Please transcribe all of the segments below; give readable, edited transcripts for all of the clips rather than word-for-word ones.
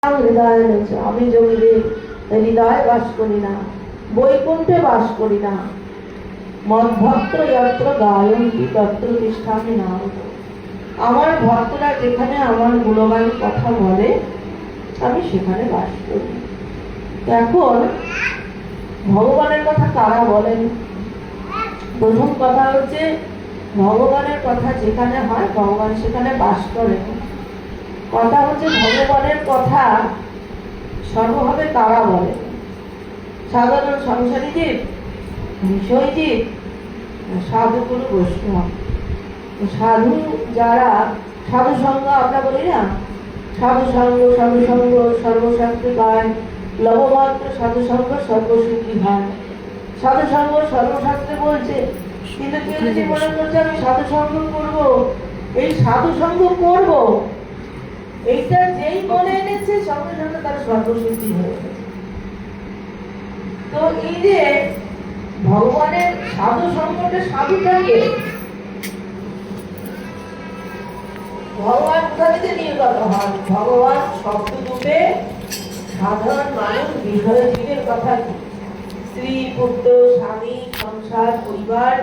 হৃদয় আমি যোগীদের হৃদয়ে বাস করি না, বৈকুণ্ঠে বাস করি না। মদ্ভক্ত যত্র গায়ন্তি তত্র তিষ্ঠামি নাম। আমার ভক্তরা যেখানে আমার গুণগান কথা বলে আমি সেখানে বাস করি। এখন ভগবানের কথা কারা বলেন? প্রথম কথা হচ্ছে ভগবানের কথা যেখানে হয় ভগবান সেখানে বাস করেন। কথা হচ্ছে ভগবানের কথা সর্বভাবে কারা বলে? সাধারণ সংসারী জীব, বিষয় জীব, সাধু গুরু বৈষ্ণব। সাধু যারা, সাধু সঙ্গ আমরা বলি না, সাধু সঙ্গ সর্বশাস্ত্রে গায়, লবমাত্র সাধু সঙ্গ সর্বসুখী হয়। সাধু সঙ্গ সর্বশাস্ত্রে বলছে, কিন্তু কেউ যদি মনে করছে আমি সাধু সঙ্গ করবো, এই সাধু সঙ্গ করবো, এইটা যেই বলে এনেছে সঙ্গে সঙ্গে তার সর্বসিদ্ধি হয়ে গেছে। তো এই যে ভগবানের সাধু সঙ্গটা, সাধুটাকে ভগবান কোথা থেকে নির্গত হন? ভগবান শব্দরূপে সাধারণ মানুষ বিষয় জীবের কথা, স্ত্রী পুত্র স্বামী সংসার পরিবার,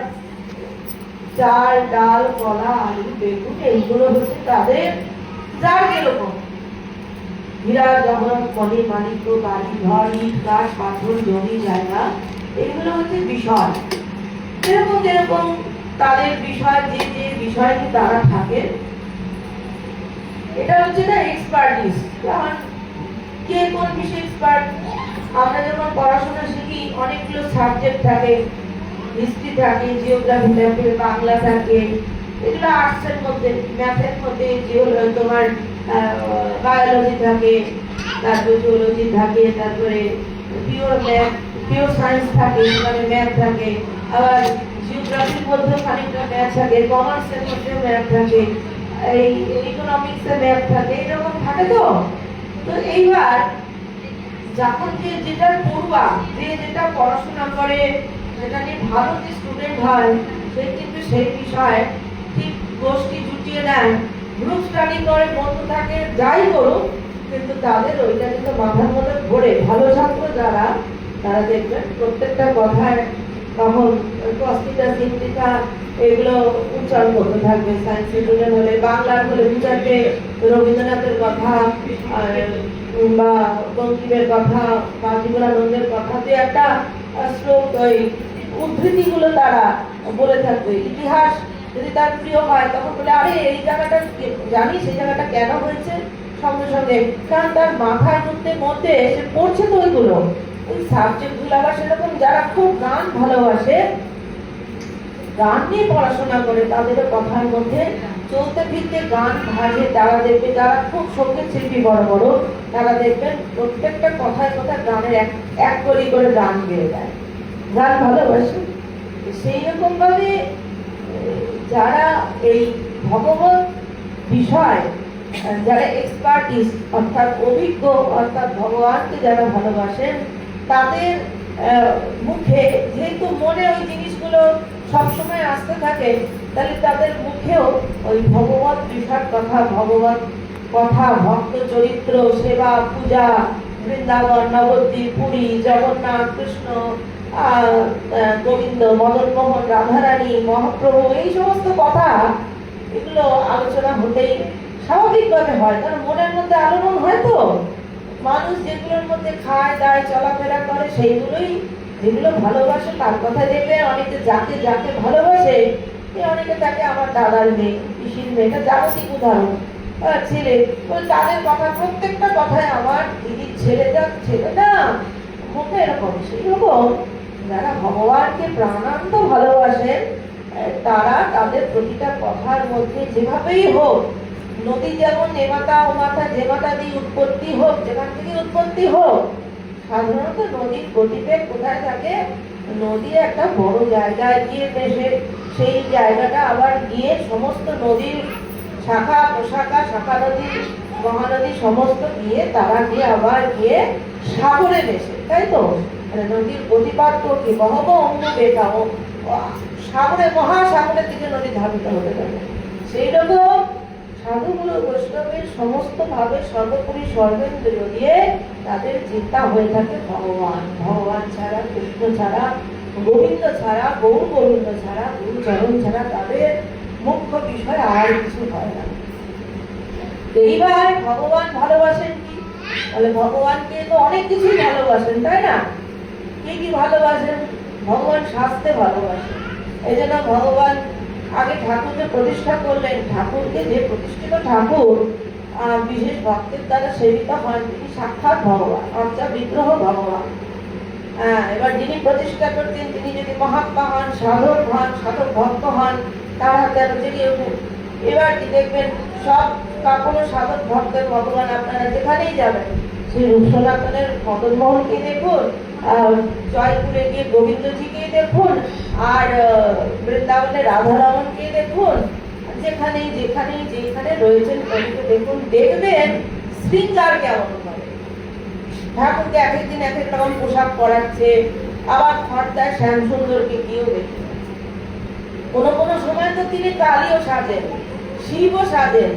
চাল ডাল কলা আলু বেগুন, এইগুলো হচ্ছে তাদের যার যেরকম হীরা জগৎ মণি মাণিক্য বাড়ি ঘর ইট কাঠ পাথর জমি জায়গা, এগুলো হচ্ছে বিষয়। যেরকম যেরকম তাদের বিষয়, যে যে বিষয় নিয়ে তারা থাকে, এটা হচ্ছে না এক্সপার্টিস। কারণ কে কোন বিষয়ে এক্সপার্ট? আমরা যখন পড়াশোনা শিখি অনেকগুলো সাবজেক্ট থাকে, হিস্ট্রি থাকে, জিওগ্রাফি থাকে, বাংলা থাকে, এগুলো আর্টসের মধ্যে, ম্যাথের মধ্যে তোমার বায়োলজি থাকে, তারপরে জিওলজি থাকে, তারপরে পিওর সায়েন্স থাকে, মানে ম্যাথ থাকে, আবার জিওগ্রাফির মধ্যে খানিকটা ম্যাথ থাকে, কমার্সের মধ্যে ম্যাথ থাকে, এই ইকোনমিক্সের ম্যাথ থাকে, এরকম থাকে। তো এইবার যখন যে যেটা পড়বা, যে যেটা পড়াশোনা করে, যেটা নিয়ে ভালো যে স্টুডেন্ট হয়, সে কিন্তু সেই বিষয়ে ঠিক গোষ্ঠী জুটিয়ে নেয়, গ্রুপ স্টাডি করে, বন্ধু থাকে, যাই করুক, কিন্তু তাদের ওইটা কিন্তু মাথার মধ্যে ধরে ভালো ছাত্র যারা, তারা দেখবেন প্রত্যেকটা কথায় তখন কস্তিকা চিন্তিকা এগুলো উচ্চারণ করতে থাকবে। সায়েন্স স্টুডেন্ট হলে বাংলার হলে বিচারবে রবীন্দ্রনাথের কথা বা বঙ্কিমের কথা বা জীবনানন্দের কথা, যে একটা শ্লোক ওই উদ্ধৃতিগুলো তারা বলে থাকবে। ইতিহাস যদি তার প্রিয় হয় তখন বলে, আরে এই জায়গাটা জানি, সেই জায়গাটা কেন হয়েছে, সঙ্গে সঙ্গে, কারণ তার মাথার মধ্যে সে পড়ছে তো ওইগুলো, ওই সাবজেক্টগুলো। আবার সেরকম যারা খুব গান ভালোবাসে, গান নিয়ে পড়াশোনা করে, তাদের কথার মধ্যে চলতে ফিরতে গান ভাজে, তারা দেখবে, যারা খুব সঙ্গীত শিল্পী বড় বড়, তারা দেখবেন প্রত্যেকটা কথায় কথায় গানের এক করে গান গেয়ে দেয়, গান ভালোবাসে। সেই রকম ভাবে যারা এই ভগবত বিষয়, যারা এক্সপার্টিস অর্থাৎ অভিজ্ঞ, অর্থাৎ ভগবানকে যারা ভালোবাসেন, তাদের মুখে যেহেতু মনে ওই জিনিসগুলো সবসময় আসতে থাকে, তাহলে তাদের মুখেও ওই ভগবত বিষয় কথা, ভগবত কথা, ভক্ত চরিত্র, সেবা, পূজা, বৃন্দাবন, নবদ্বীপ, পুরী, জগন্নাথ, কৃষ্ণ, গোবিন্দ, মদন মোহন, রাধারানী, মহাপ্রভু, এই সমস্ত কথা, এগুলো আলোচনা হতেই স্বাভাবিকভাবে হয়। কারণ মনের মধ্যে আলোড়ন হয়। তো মানুষ যেগুলোর মধ্যে খায় দায় চলাফেরা করে, সেইগুলোই, যেগুলো ভালোবাসে তার কথা দেখবে। অনেকে যাকে যাকে ভালোবাসে, অনেকে তাকে আমার দাদার মেয়ে, পিসির মেয়ে, এটা জাগতিক উদাহরণ, ছেলে, তাদের কথা, প্রত্যেকটা কথায় আমার দিদির ছেলেটা মুখে এরকম। সেই রকম যারা ভগবানকে প্রাণান্ত ভালোবাসেন, তারা তাদের প্রতিটা কথার মধ্যে যেভাবেই হোক, নদী যেমন নেমাতা ও মাথা যে মাথা দিয়ে উৎপত্তি হোক, যেখান থেকে উৎপত্তি হোক, সাধারণত নদীর গতিবেগ কোথায় থাকে? নদী একটা বড় জায়গায় গিয়ে মেশে, সেই জায়গাটা আবার গিয়ে সমস্ত নদীর শাখা প্রশাখা, শাখা নদী, মহানদী সমস্ত গিয়ে তারা গিয়ে আবার গিয়ে সাগরে মেশে, তাই তো? নদীর গতিপাত্র কি বহব অন্য বেকাও, সাগরে, মহাসাগরের দিকে নদী ধাবিত হতে পারে। সেই রকম সাধুগুরু বৈষ্ণবের সমস্ত ভাবে সর্বোপরি সর্বেন্দ্রিয় দিয়ে তাদের চিন্তা হয়ে থাকে ভগবান। ভগবান ছাড়া, কৃষ্ণ ছাড়া, গোবিন্দ ছাড়া, গৌর গোবিন্দ ছাড়া, গুরুচরণ ছাড়া তাদের মুখ্য বিষয় আর কিছু হয় না। এইবার ভগবান ভালোবাসেন কি? তাহলে ভগবানকে তো অনেক কিছুই ভালোবাসেন, তাই না? কি কি ভালোবাসেন? ভগবান শাস্তে ভালোবাসেন। এই জন্য ভগবান আগে ঠাকুরকে প্রতিষ্ঠা করলেন। ঠাকুরকে যে প্রতিষ্ঠিত ঠাকুর বিশেষ ভক্তের দ্বারা সেবিত হন, তিনি সাক্ষাৎ ভগবান, অর্থাৎ বিগ্রহ ভগবান। এবার যিনি প্রতিষ্ঠা করতেন তিনি যদি মহাত্মা হন, সাধক হন, সাধক ভক্ত হন, তার হাতে আরো জেগে ওঠেন। এবার কি দেখবেন, সব কোনো সাধক ভক্তের ভগবান আপনারা যেখানেই যাবেন, সেই রূপসনাতনের মদনমোহনকে দেখুন, জয়পুরে গিয়ে গোবিন্দজিকে দেখুন, আর বৃন্দাবনে রাধারমণকে দেখুন, যেখানেই যেখানেই যেখানে রয়েছেন প্রভুকে দেখুন, দেখবেন শৃঙ্গার কেমন করে। ঠাকুরকে এক একদিন এক এক রকম পোশাক পরাচ্ছে, আবার খর্দায় শ্যাম সুন্দরকে গিয়েও দেখুন। কোনো কোনো সময় তো তিনি কালীও সাজেন, শিবও সাজেন,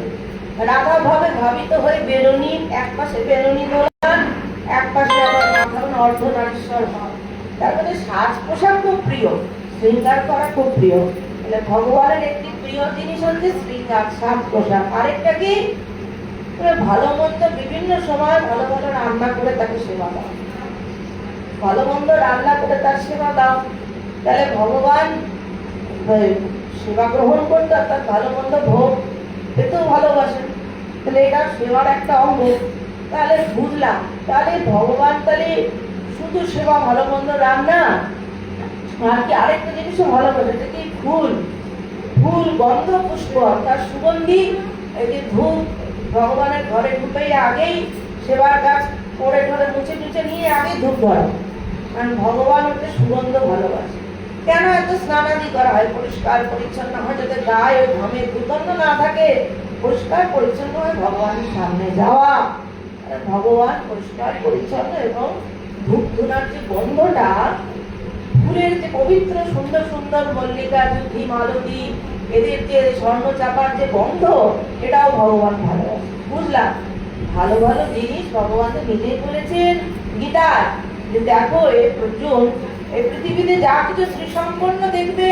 রাধা ভাবে ভাবিত হয়ে বেরোনি, এক পাশে বেরোনি দোলান, এক পাশে আবার মাথার অর্ধনারীশ্বর হন। তার মানে সাজ পোশাক খুব প্রিয়, শৃঙ্গার করা খুব প্রিয়। তাহলে ভগবানের একটি প্রিয় জিনিস হচ্ছে শৃঙ্গার, সাজ পোশাক। আরেকটা কি, ভালো মন্দ বিভিন্ন সময় ভালো ভালো রান্না করে তাকে সেবা দাও, ভালো মন্দ রান্না করে তার সেবা দাও। তাহলে ভগবান সেবা গ্রহণ করতে অর্থাৎ ভালো মন্দ ভোগ পেতেও ভালোবাসেন। তাহলে এটা সেবার একটা অঙ্গ। তাহলে বুঝলাম, তাহলে ভগবান তাহলে শুধু সেবা, ভালো মন্দ রান্না, আর কি আরেকটা জিনিসও ভালোবাসে, সেটা কি ফুল, ফুল গন্ধ পুষ্প, তার সুগন্ধি। এই যে ধূপ, ভগবানের ঘরে ঢুকেই আগেই সেবার কাজ করে ঠরে মুছে টুছে নিয়ে আগে ধূপ ধরা, কারণ ভগবান হচ্ছে সুগন্ধ ভালোবাসে। কেন এত স্নানাদি করা হয়? পরিষ্কার পরিচ্ছন্ন হয়, যাতে গায়ে ওই ঘামে দুর্গন্ধ না থাকে, পরিষ্কার পরিচ্ছন্ন হয় ভগবানের সামনে যাওয়া। ভগবান পরিষ্কার পরিচ্ছন্ন এবং ধূপ ধুনার যে গন্ধটা, ফুলের যে পবিত্র সুন্দর সুন্দর মল্লিকা, যুদ্ধি, মালতী, এদের যে স্বর্ণ চাপার যে গন্ধ, এটাও ভগবান ভালোবাসে। বুঝলাম, ভালো ভালো জিনিস ভগবান তো নিজেই বলেছেন গীতায় যে দেখো অর্জুন, এই পৃথিবীতে যা কিছু শ্রীসম্পন্ন দেখবে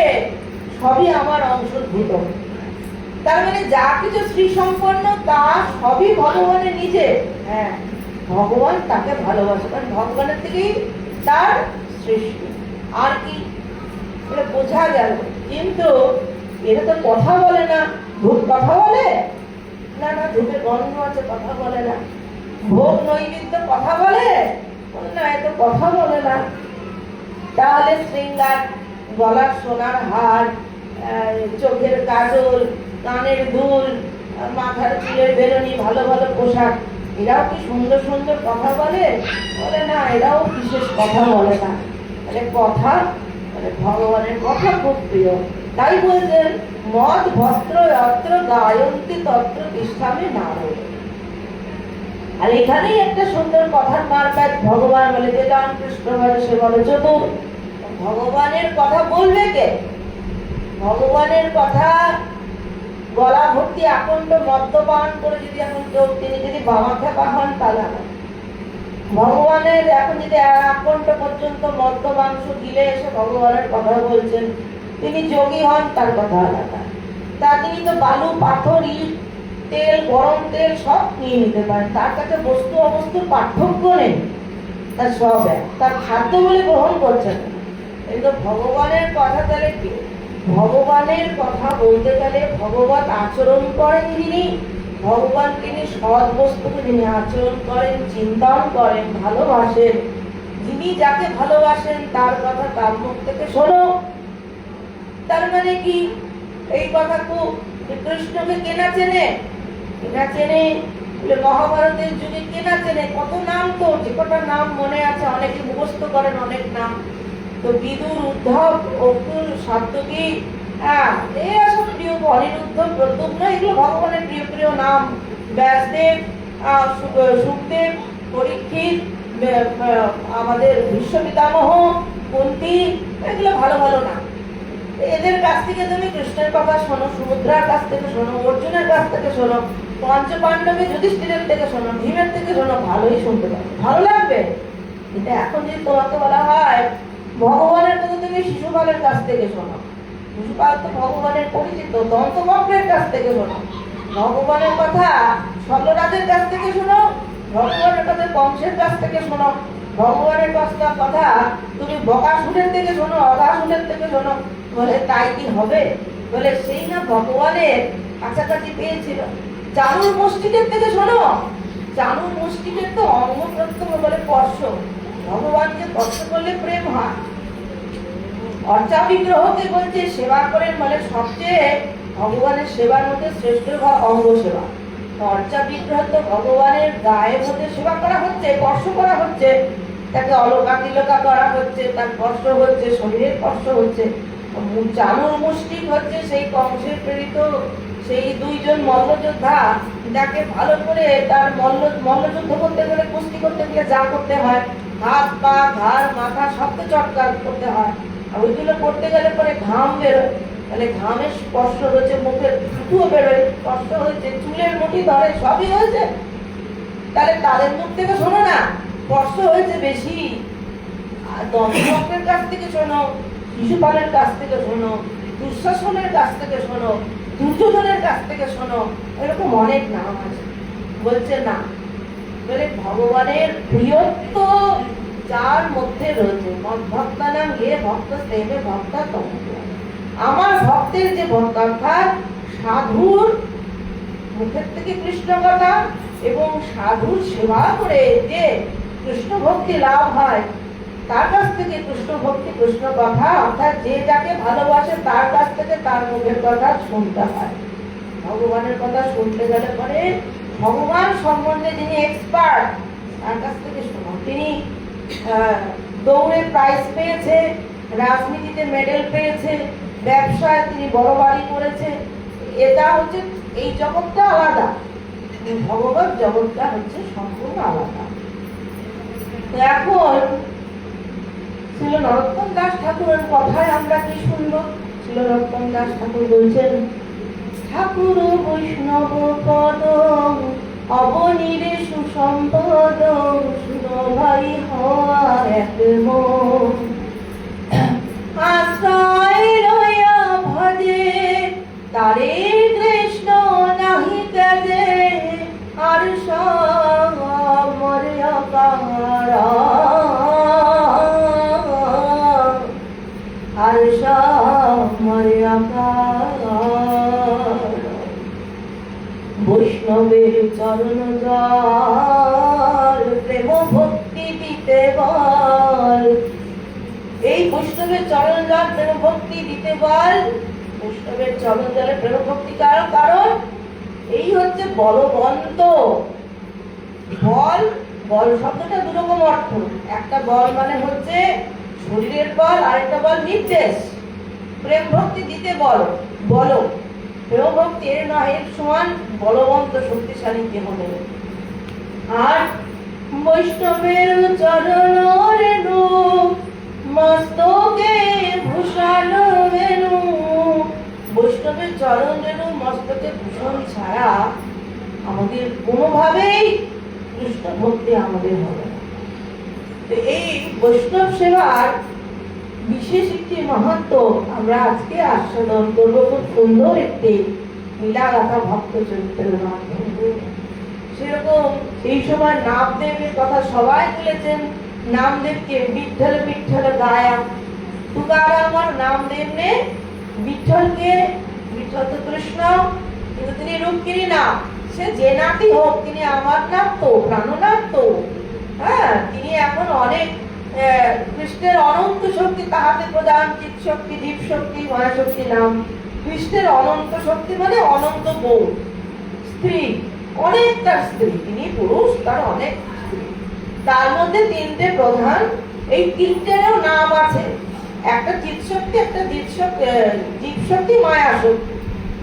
সবই আমার অংশভূত। তার মানে যা কিছু শ্রীসম্পন্ন তা সবই ভগবানের নিজে। হ্যাঁ, ভগবান তাকে ভালোবাসে, কারণ ভগবানের থেকেই তার সৃষ্টি। আর কি এটা বোঝা গেল। কিন্তু এটা তো কথা বলে না। ধূপ কথা বলে না? না, ধূপের গন্ধ আছে, কথা বলে না। ভোগ নৈবেদ্য কথা বলে না? এত কথা বলে না। তাহলে শৃঙ্গার, গলার সোনার হার, চোখের কাজল, কানের দুল, মাথার চুলের বেরোনি, ভালো ভালো পোশাক, এরাও কি সুন্দর সুন্দর কথা বলে? বলে না, এরাও বিশেষ কথা বলে না। মানে কথা, মানে ভগবানের কথা খুব প্রিয়। তাই বলছেন মদ ভস্ত্র অত্র গায়ন্তি তত্র তিষ্ঠামে নারদ। আর এখানেই একটা সুন্দর কথার মার্কাজ। ভগবান বলে যে রাম কৃষ্ণ বলে সে বলে চতুর। ভগবানের কথা বলবে কে? ভগবানের কথা গলা ভর্তি আকণ্ঠ মদ্যপান করে যদি এখন কেউ, তিনি যদি বাবা খেপা হন তাহলে ভগবানের এখন যদি আকণ্ঠ পর্যন্ত মদ্য মাংস গিলে এসে ভগবানের কথা বলছেন, তিনি যোগী হন, তার কথা আলাদা। তা তিনি তো বালু, পাথর, ইট, তেল, গরম তেল সব নিয়ে নিতে পারেন, তার কাছে বস্তু অবস্তুর পার্থক্য নেই, তার সব এক, তার খাদ্য বলে গ্রহণ করছেন। কিন্তু ভগবানের কথা তাহলে কি? ভগবানের কথা বলতে গেলে ভগবান আচরণ করেন যিনি, ভগবান তিনি সৎ বস্তুকে যিনি আচরণ করেন, চিন্তন করেন, ভালোবাসেন, যিনি যাকে ভালোবাসেন তার কথা তার মুখ থেকে শোনো। তার মানে কি? এই কথা খুব কৃষ্ণকে কেনা চেনে, কেনা চেনে মহাভারতের যুগে কেনা চেনে, কত নাম তো, যে কটা নাম মনে আছে, অনেকে মুখস্থ করেন অনেক নাম। তো বিদুর, উদ্ধব, অকুল, সাত্যকী, এসব প্রিয়, অনিরুদ্ধ, প্রদ্যুম্ন, এগুলো ভগবানের প্রিয় প্রিয় নাম। ব্যাসদেব, সুখদেব, পরীক্ষিত, আমাদের ভীষ্ম পিতামহ, কুন্তী, এগুলো ভালো ভালো নাম। এদের কাছ থেকে তুমি কৃষ্ণের কথা শোনো, সুভদ্রার কাছ থেকে শোনো, অর্জুনের কাছ থেকে শোনো, পঞ্চ পাণ্ডবে যুধিষ্ঠিরের থেকে শোনো, ভীমের থেকে শোনো, ভালোই শুনতে পারো, ভালো লাগবে। কিন্তু এখন যদি তোমাকে বলা হয় ভগবানের কথা তুমি শিশুপালের কাছ থেকে শোনো, শিশুপাল তো ভগবানের পরিচিত, দন্তবক্রের কাছ থেকে শোনো, ভগবানের কথা শল্যরাজের কাছ থেকে শোনো, ভগবানের কথা কংসের কাছ থেকে শোনো, ভগবানের কথা তুমি বকাসুরের থেকে শোনো, অঘাসুরের থেকে শোনো, বলে তাই কি হবে? বলে সেই না ভগবানের কাছাকাছি পেয়েছিল। চানুর মুষ্টিকের থেকে শোনো, চানুর মুষ্টিকের তো অঙ্গ প্রত্যঙ্গ বলে স্পর্শ, ভগবানকে স্পর্শ করলে প্রেম হয়। অর্চা বিগ্রহকে বলছে সেবা করেন, বলে সবচেয়ে ভগবানের সেবার মধ্যে শ্রেষ্ঠ অঙ্গ সেবা। অর্চা বিগ্রহ তো ভগবানের গায়ের মধ্যে সেবা করা হচ্ছে, স্পর্শ করা হচ্ছে, তাকে অলকা তিলকা করা হচ্ছে, তার কষ্ট হচ্ছে, শরীরের কষ্ট হচ্ছে। চানুর মুষ্টিক হচ্ছে সেই কংসের প্রেরিত সেই দুইজন মল্লযোদ্ধা, যাকে ভালো করে তার মল্লযুদ্ধ করতে গেলে, কুস্তি করতে গেলে যা করতে হয়, হাত পা ঘাড় মাথা সবকে চটকার করতে হয়, আর ওইগুলো করতে গেলে পরে ঘাম বেরোয়, তাহলে ঘামের স্পর্শ হয়েছে, মুখের ঠুঁটুও বেরোয়, স্পর্শ হয়েছে, চুলের মুঠি ধরে, সবই হয়েছে। তাহলে তাদের মুখ থেকে শোনো না, স্পর্শ হয়েছে বেশি। আর দন্তবক্রের কাছ থেকে শোনো, শিশুপালের কাছ থেকে শোনো, দুঃশাসনের কাছ থেকে শোনো, দুর্যোধনের কাছ থেকে শোনো, এরকম অনেক নাম আছে। বলছে না, বলে ভগবানের প্রিয়ত্ব যার মধ্যে রয়েছে, ভক্তা নাম এ ভক্ত সেবে ভক্তা তম, আমার ভক্তের যে ভক্ত, অর্থাৎ সাধুর মুখের থেকে কৃষ্ণ কথা এবং সাধুর সেবা করে যে কৃষ্ণ ভক্তি লাভ হয়, তার কাছ থেকে কৃষ্ণ ভক্তি কৃষ্ণ কথা, অর্থাৎ যে যাকে ভালোবাসে তার কাছ থেকে তার মুখের কথা শুনতে হয়। ভগবানের কথা শুনতে গেলে পরে ভগবান সম্বন্ধে যিনি এক্সপার্ট তার কাছ থেকে শোনো। তিনি দৌড়ে প্রাইজ পেয়েছে, রাজনীতিতে মেডেল পেয়েছে, ব্যবসায় তিনি বড় বাড়ি করেছে, এটা হচ্ছে এই জগৎটা আলাদা, ভগবত জগৎটা হচ্ছে সম্পূর্ণ আলাদা। এখন ছিল নরোত্তম দাস ঠাকুরের কথায় আমরা কি শুনবো? ছিল নরোত্তম দাস ঠাকুর বলছেন, ঠাকুর বৈষ্ণব পদ অবনীরে সুসম্পদ, শুনো ভাই হওয়া এক মন, আশ্রয় লয়া ভজে তারে কৃষ্ণ নাহি ত্যাজে, আর সমরে অকার, আর সমরে অকার, বৈষ্ণবের চরণ জল প্রেম ভক্তি দিতে বল, এই বৈষ্ণবের চরণ জল প্রেম ভক্তি দিতে বল। বৈষ্ণবের চরণ জলে প্রেম ভক্তি কারণ এই হচ্ছে বলবন্ত। বল, বল শব্দটা দুরকম অর্থ, একটা বল মানে হচ্ছে শরীরের বল, আরেকটা বল নির্দেশ। প্রেম ভক্তি দিতে বল, বলো প্রেম ভক্তি এর নয়, এর সমান বলবন্ত শক্তিশালী কেহ নেবে। আর বৈষ্ণবের চরণ রেণু মস্তকে ভূষণ বেনু, বৈষ্ণবের চরণ রেণু মস্তকে ভূষণ ছাড়া আমাদের কোনোভাবেই কৃষ্ণ ভক্তি আমাদের হবে না। এই বৈষ্ণব সেবার বিশেষ একটি মাহাত্ম্য আমরা আজকে আস্বাদন করবো, খুব সুন্দর একটি লীলাগাথা ভক্ত চরিত্রের মাধ্যমে। সেরকম এই সময় নামদেবের কথা সবাই বলেছেন, নামদেবকে বিঠ্ঠল বিঠ্ঠল গায়া, তুকারামার নামদেব নে বিঠ্ঠলকে, বিঠ্ঠল তো কৃষ্ণ কিন্তু তিনি রূপগিরি নাম, সে যে নামই হোক তিনি আমার নাম তো, প্রাণনাথ তো, হ্যাঁ তিনি এখন অনেক কৃষ্ণের অনন্ত শক্তি তাহাতে প্রদান, চিৎ শক্তি, দীপ শক্তি, মায়া শক্তি নাম। কৃষ্ণের অনন্ত শক্তি মানে অনন্ত বউ, স্ত্রী, অনেক তার স্ত্রী, তিনি পুরুষ, তার অনেক স্ত্রী, তার মধ্যে তিনটে প্রধান, এই তিনটেরও নাম আছে, একটা চিৎ শক্তি, একটা দীপ শক্তি, মায়া শক্তি।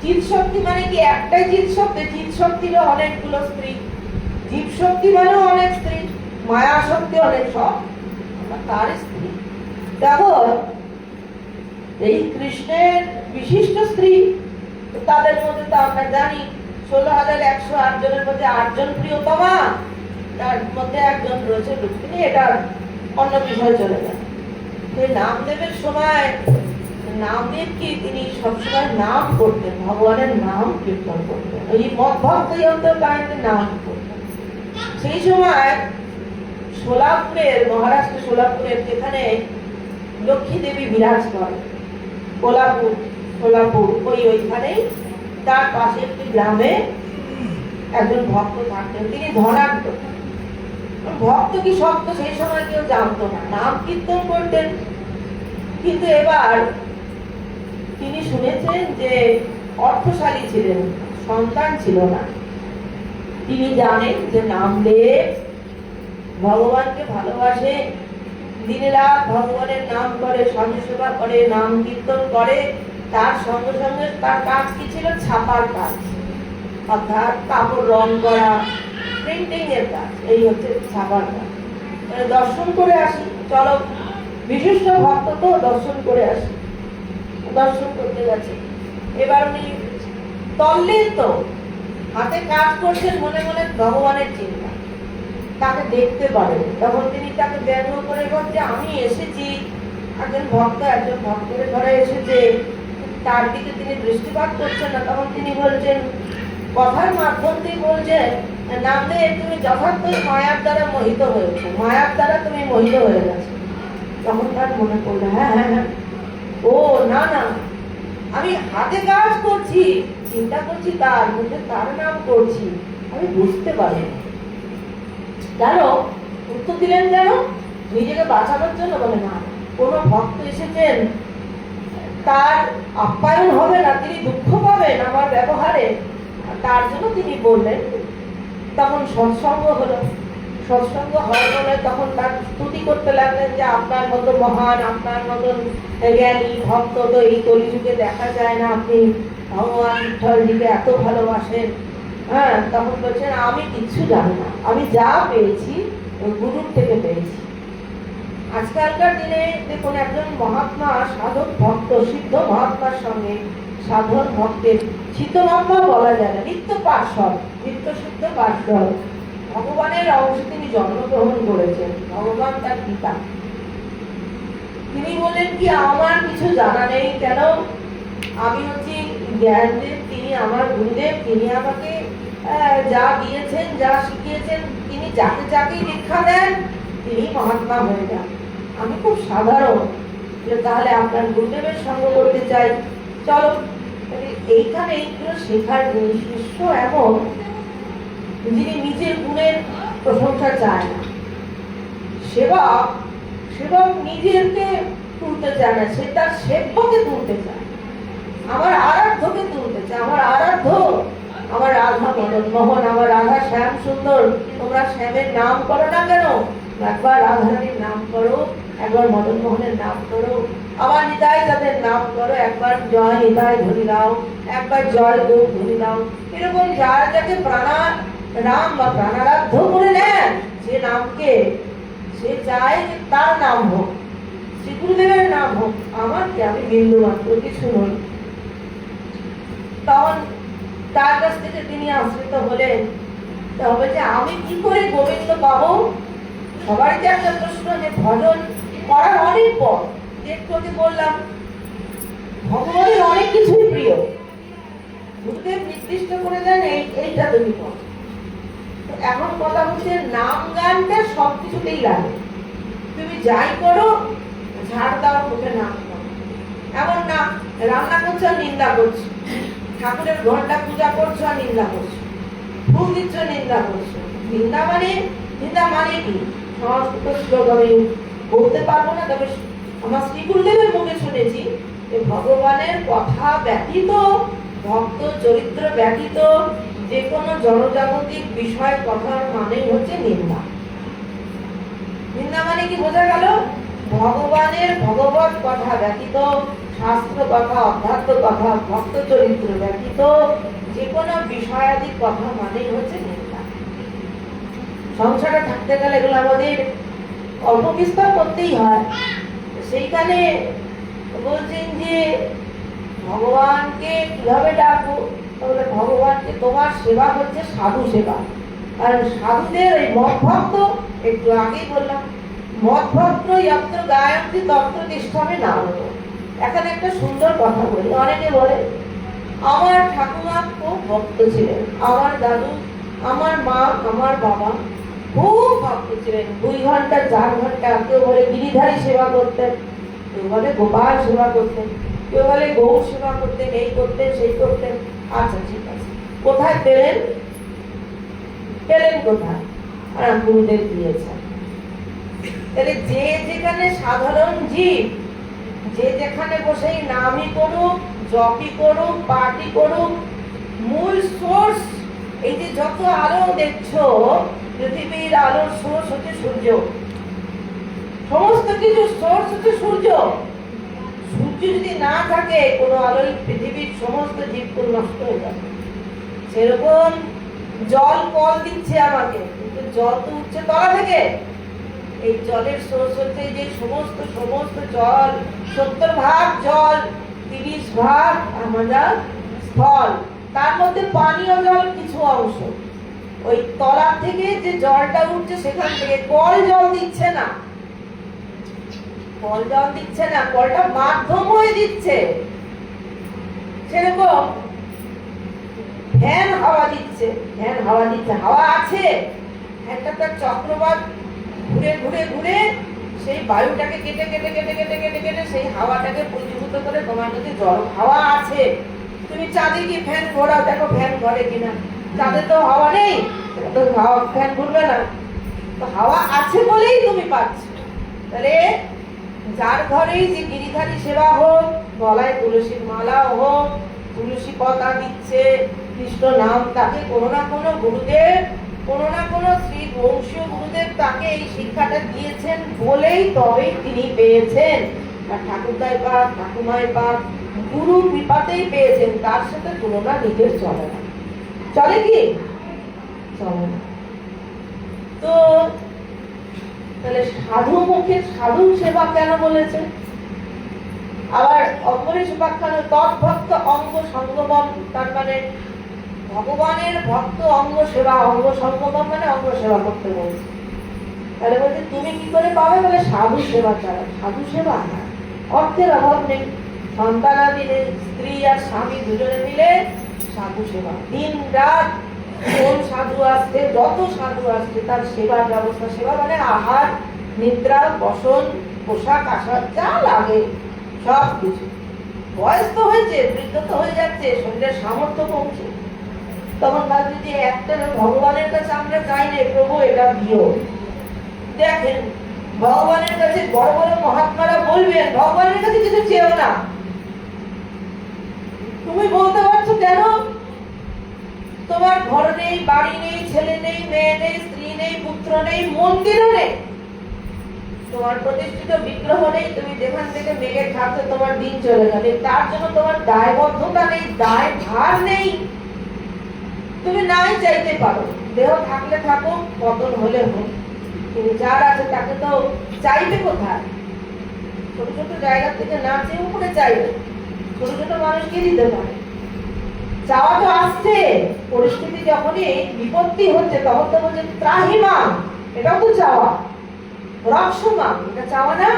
চিৎ শক্তি মানে কি একটাই চিৎ শক্তি, চিৎ শক্তিরও অনেকগুলো স্ত্রী, দীপ শক্তি মানেও অনেক স্ত্রী, মায়া শক্তি অনেক, সব তার স্ত্রী। দেখো এই কৃষ্ণের বিশিষ্ট স্ত্রী, তাদের মধ্যে তো আমরা জানি 16,108 জনের মধ্যে 8 জন প্রিয়তমা, তার মধ্যে একজন রয়েছে রুক্মিণী। এটা অন্য বিষয় চলে যায়। নামদেবের সময় নামদেব কি তিনি সবসময় নাম করতেন, ভগবানের নাম কীর্তন করতেন, ওই মদভক্ত যন্ত্রের নাম করতেন। সেই সময় সোলাপুরের, মহারাষ্ট্র সোলাপুরের, যেখানে লক্ষ্মী দেবী বিরাজ করেন, সোলাপুর ওইখানেই তার পাশে একটি গ্রামে একজন ভক্ত থাকতেন। তিনি ধনাঢ্য ভক্ত কি শব্দ সেই সময় কেউ জানতো না, নাম কীর্তন করতেন। কিন্তু এবার তিনি শুনেছেন যে অর্থশালী ছিলেন, সন্তান ছিল না। তিনি জানেন যে নামদেব ভগবানকে ভালোবাসে, দিনে রাত ভগবানের নাম করে, সাধু সেবা করে, নাম কীর্তন করে। তার সঙ্গে সঙ্গে তার কাজ কি ছিল? ছাপার কাজ, অর্থাৎ কাপড় রং করা, প্রিন্টিং এর কাজ। এই হচ্ছে ছাপার কাজ। দর্শন করে আসি, চলো, বিশিষ্ট ভক্ত তো দর্শন করে আসি। দর্শন করতে গেছে। এবার উনি তল্লিন, তো হাতে কাজ করছেন, মনে মনে ভগবানের চিন্তা। তাকে দেখতে পারেন, তখন তিনি তাকে ব্যঙ্গ করে বলছে, আমি এসেছি, একজন ভক্তের ঘরে এসেছে, তার দিকে তিনি দৃষ্টিপাত করছেন না। তখন তিনি বলছেন, কথার মাধ্যম দিয়ে বলছেন, নামদেব তুমি যথার্থই মায়ার দ্বারা মোহিত হয়েছে, মায়ার দ্বারা তুমি মোহিত হয়ে গেছো। তখন তার মনে পড়লো, হ্যাঁ হ্যাঁ হ্যাঁ, ও না না, আমি হাতে কাজ করছি, চিন্তা করছি, তার মধ্যে তার নাম করছি, আমি বুঝতে পারি। কেন উত্তর দিলেন? কেন? নিজেকে বাঁচানোর জন্য। বলে না, কোনো ভক্ত এসেছেন, তার আপ্যায়ন হবে না, তিনি দুঃখ পাবেন আমার ব্যবহারে, তার জন্য তিনি বললেন। তখন সৎসঙ্গ হলো। সৎসঙ্গ হওয়ার ফলে তখন তার স্তুতি করতে লাগলেন যে আপনার মতো মহান, আপনার মতন জ্ঞানী ভক্ত তো এই কলিযুগে দেখা যায় না, আপনি ভগবান বিঠ্ঠলজিকে এত ভালোবাসেন। হ্যাঁ, তখন বলছেন, আমি কিচ্ছু জানি না, আমি যা পেয়েছি ওই গুরুর থেকে পেয়েছি। আজকালকার দিনে দেখুন, একজন মহাত্মা, সাধক ভক্ত, সিদ্ধ মহাত্মার সঙ্গে সাধন ভক্তের, সিদ্ধ মহাত্মা বলা যায় না, নিত্য পার্শ্বদ, নিত্য সিদ্ধ পার্শ্বদ, ভগবানের অংশে তিনি জন্মগ্রহণ করেছেন, ভগবান তার পিতা। তিনি বলেন কি, আমার কিছু জানা নেই, কেন আমি হচ্ছি জ্ঞানদেব, তিনি আমার গুরুদেব, তিনি আমাকে যা দিয়েছেন, যা শিখিয়েছেন, তিনি যাকে যাকেই দীক্ষা দেন তিনি মহাত্মা হয়ে যান। আমি খুব সাধারণ, যে তাহলে আপনার গুরুদেবের সঙ্গ করতে চাই, চলো। এইখানে এইগুলো শেখার জিনিস। শিষ্য এমন যিনি নিজের গুণের প্রশংসা চায় না, সেবক নিজেকে তুলতে চায় না, সে তার সেব্যকে তুলতে চায়, আমার আরাধ্যকে তুলতে চায়। আমার আরাধ্য, আমার রাধা মদন মোহন, আমার রাধা শ্যাম সুন্দর। তোমরা শ্যামের নাম করো না কেন? একবার রাধারানীর নাম করো, একবার মদন মোহনের নাম করো, আবার নিতাই তাদের নাম করো, একবার জয় নিতাই ধরি দাও, একবার জয় গো ধরি দাও। এরকম যার যাকে নাম বা প্রাণারাধ্য করে নেন, যে নামকে সে চায় যে তার নাম হোক, শ্রী গুরুদেবের নাম হোক। আমার কি, আমি বিন্দু মাত্র কিছু নই। তখন তার কাছ থেকে তিনি আশ্রিত হলেন। তবে যে আমি কি করে গোবিন্দ পাবো? সবারই যে একটা প্রশ্ন, যে ভজন করার অনেক পর, একটু বললাম ভগবানের অনেক কিছুই প্রিয়, গুরুদেব নির্দিষ্ট করে দেন এইটা তুমি করো। এখন কথা হচ্ছে, নাম গানটা সবকিছুতেই লাগে, তুমি যাই করো, ঝাড় দাও, মুখে নাম করো। এমন না, রান্না করছো নিন্দা করছো, ঠাকুরের ঘন্টা পূজা করছো আর নিন্দা করছো, ফুল দিচ্ছ নিন্দা করছো। নিন্দা মানে কি? সংস্কৃত শ্লোক আমি বলতে পারবো না, তবে আমার শ্রী গুরুদেবের মুখে শুনেছি যে ভগবানের কথা ব্যতীত, ভক্ত চরিত্র ব্যতীত যে কোনো জনজাগতিক বিষয় কথার মানে হচ্ছে নিন্দা। নিন্দা মানে কি বোঝা গেল? ভগবানের ভগবত কথা ব্যতীত, শাস্ত্র কথা, অধ্যাত্ম কথা, ভক্ত চরিত্র ব্যতীত যে কোনো বিষয়াদি কথা মানে হচ্ছে নিন্দা। সংসারে থাকতে গেলে এগুলো আমাদের অল্প বিস্তার করতেই হয়। সেইখানে বলছেন যে ভগবানকে কিভাবে ডাকবো? তাহলে ভগবানকে তোমার সেবা হচ্ছে সাধু সেবা। আর সাধুদের এই মদ ভক্ত, একটু আগেই বললাম, মদ ভক্ত যত্র গায়ন্তি তত্র তিষ্ঠামে নাম। এখানে একটা সুন্দর কথা বলি। অনেকে বলে আমার ঠাকুমা খুব ভক্ত ছিলেন, আমার দাদু, আমার মা, আমার বাবা খুব ভক্ত ছিলেন, 2 ঘন্টা 4 ঘন্টা। কেউ বলে গিরিধারী সেবা করতেন, কেউ বলে গোপাল সেবা করতেন, কেউ বলে গৌর সেবা করতেন, এই করতেন সেই করতেন। আচ্ছা ঠিক আছে, কোথায় পেলেন? পেলেন কোথায়? আর গুরুদেব দিয়েছেন। তাহলে যে যেখানে সাধারণ জীব, যে যেখানে বসেই নামই করুক, জপই করুক, পাঠই করুক, মূল সোর্স, এই যে যত আলো দেখছো, পৃথিবীর আলোর সোর্স হচ্ছে সূর্য। সমস্ত কিছু সোর্স হচ্ছে সূর্য। সূর্য যদি না থাকে, কোনো আলোই পৃথিবীর সমস্ত জীবগুলো নষ্ট হয়ে যাবে। সেরকম জল কল দিচ্ছে আমাকে, কিন্তু জল তো উঠছে তলা থেকে। এই জলের সোর্স হচ্ছে যে সমস্ত জল, 70% জল, 30% আমাদের স্থল, তার মধ্যে পানীয় জল কিছু অংশ। ওই তলা থেকে যে জলটা উঠছে সেখান থেকে কল জল দিচ্ছে না, কল জল দিচ্ছে না, কলটা মাধ্যম হয়ে দিচ্ছে। সেরকম ফ্যান হাওয়া দিচ্ছে, ফ্যান হাওয়া দিচ্ছে, হাওয়া আছে, একটা তার চক্রবাত ঘুরে ঘুরে ঘুরে সেই বায়ুটাকে কেটে কেটে কেটে কেটে কেটে কেটে সেই হাওয়াটাকে পরিভূত করে তোমার কাছে জল হাওয়া আছে। তুমি চাঁদে কি ফ্যান ঘোরাও, দেখো ফ্যান ঘরে কিনা। চাঁদে তো হাওয়া নেই, তো ফ্যান ঘুরবে না। তো হাওয়া আছে বলেই তুমি পাচ্ছ। তাহলে যার ঘরেই যে গিরিধারী সেবা হোক, গলায় তুলসীর মালা হোক, তুলসী পাতা দিচ্ছে, কৃষ্ণ নাম, তাকে কোনো না কোনো গুরুদেব, কোনো না কোনো শ্রী বংশীয় গুরুদেব তাকে এই শিক্ষাটা দিয়েছেন বলেই তবেই তিনি পেয়েছেন। আর ঠাকুরদাই পাক, ঠাকুমাই পাক, গুরু কৃপাতেই পেয়েছেন। তার সাথে তুলনা নিজের চলে না। চলে কি? চলে না। তো তাহলে সাধু মুখে সাধু সেবা কেন বলেছে? আবার অপরেশ উপাখ্যান তৎভক্ত অঙ্গ সঙ্গমম, তার মানে ভগবানের ভক্ত অঙ্গ সেবা, অঙ্গ সঙ্গমম মানে অঙ্গ সেবা করতে বলছে। তাহলে বলছে তুমি কি করে পাবে? বলে সাধু সেবা ছাড়া। সাধু সেবা না, অর্থের অভাব নেই, সন্তানাদি নেই, স্ত্রী আর স্বামী দুজনে মিলে সাধু সেবা। দিন রাত কোন সাধু আসছে, যত সাধু আসছে তার সেবার ব্যবস্থা। সেবা মানে আহার, নিদ্রা, বসন, পোশাক, আশাক, যা লাগে সব কিছু। বয়স তো হয়েছে, বৃদ্ধ তো হয়ে যাচ্ছে, শরীরের সামর্থ্য কমছে, তখন ভাবছি যে একটা ভগবানের কাছে আমরা চাই রে প্রভু এটা দিও। দেখেন ভগবানের কাছে বড় বড় মহাত্মারা বলবেন ভগবানের কাছে কিছু চেয়েও না। তুমি বলতে পারছো কেন? তোমার ঘর নেই, বাড়ি নেই, ছেলে নেই, মেয়ে নেই, স্ত্রী নেই, পুত্র নেই, মন্দিরও নেই, তোমার প্রতিষ্ঠিত বিগ্রহ নেই, তুমি যেখান থেকে মেঘে খাচ্ছ তোমার দিন চলে যাবে। তার জন্য তোমার দায়বদ্ধতা নেই, দায় ভার নেই। তুমি নাই চাইতে পারো, দেহ থাকলে থাকো, পতন হলে হোক, কিন্তু যার আছে তাকে তো চাইবে কোথায়? ছোট ছোট জায়গা থেকে না চেয়ে উপরে চাইবে। ছোট ছোট মানুষকে দিতে পারে। চাওয়া তো আসছে, পরিস্থিতি যখনই বিপত্তি হচ্ছে তখন তো বলছে ত্রাহিমা, এটাও তো চাওয়া। রক্ষমা, এটা চাওয়া না?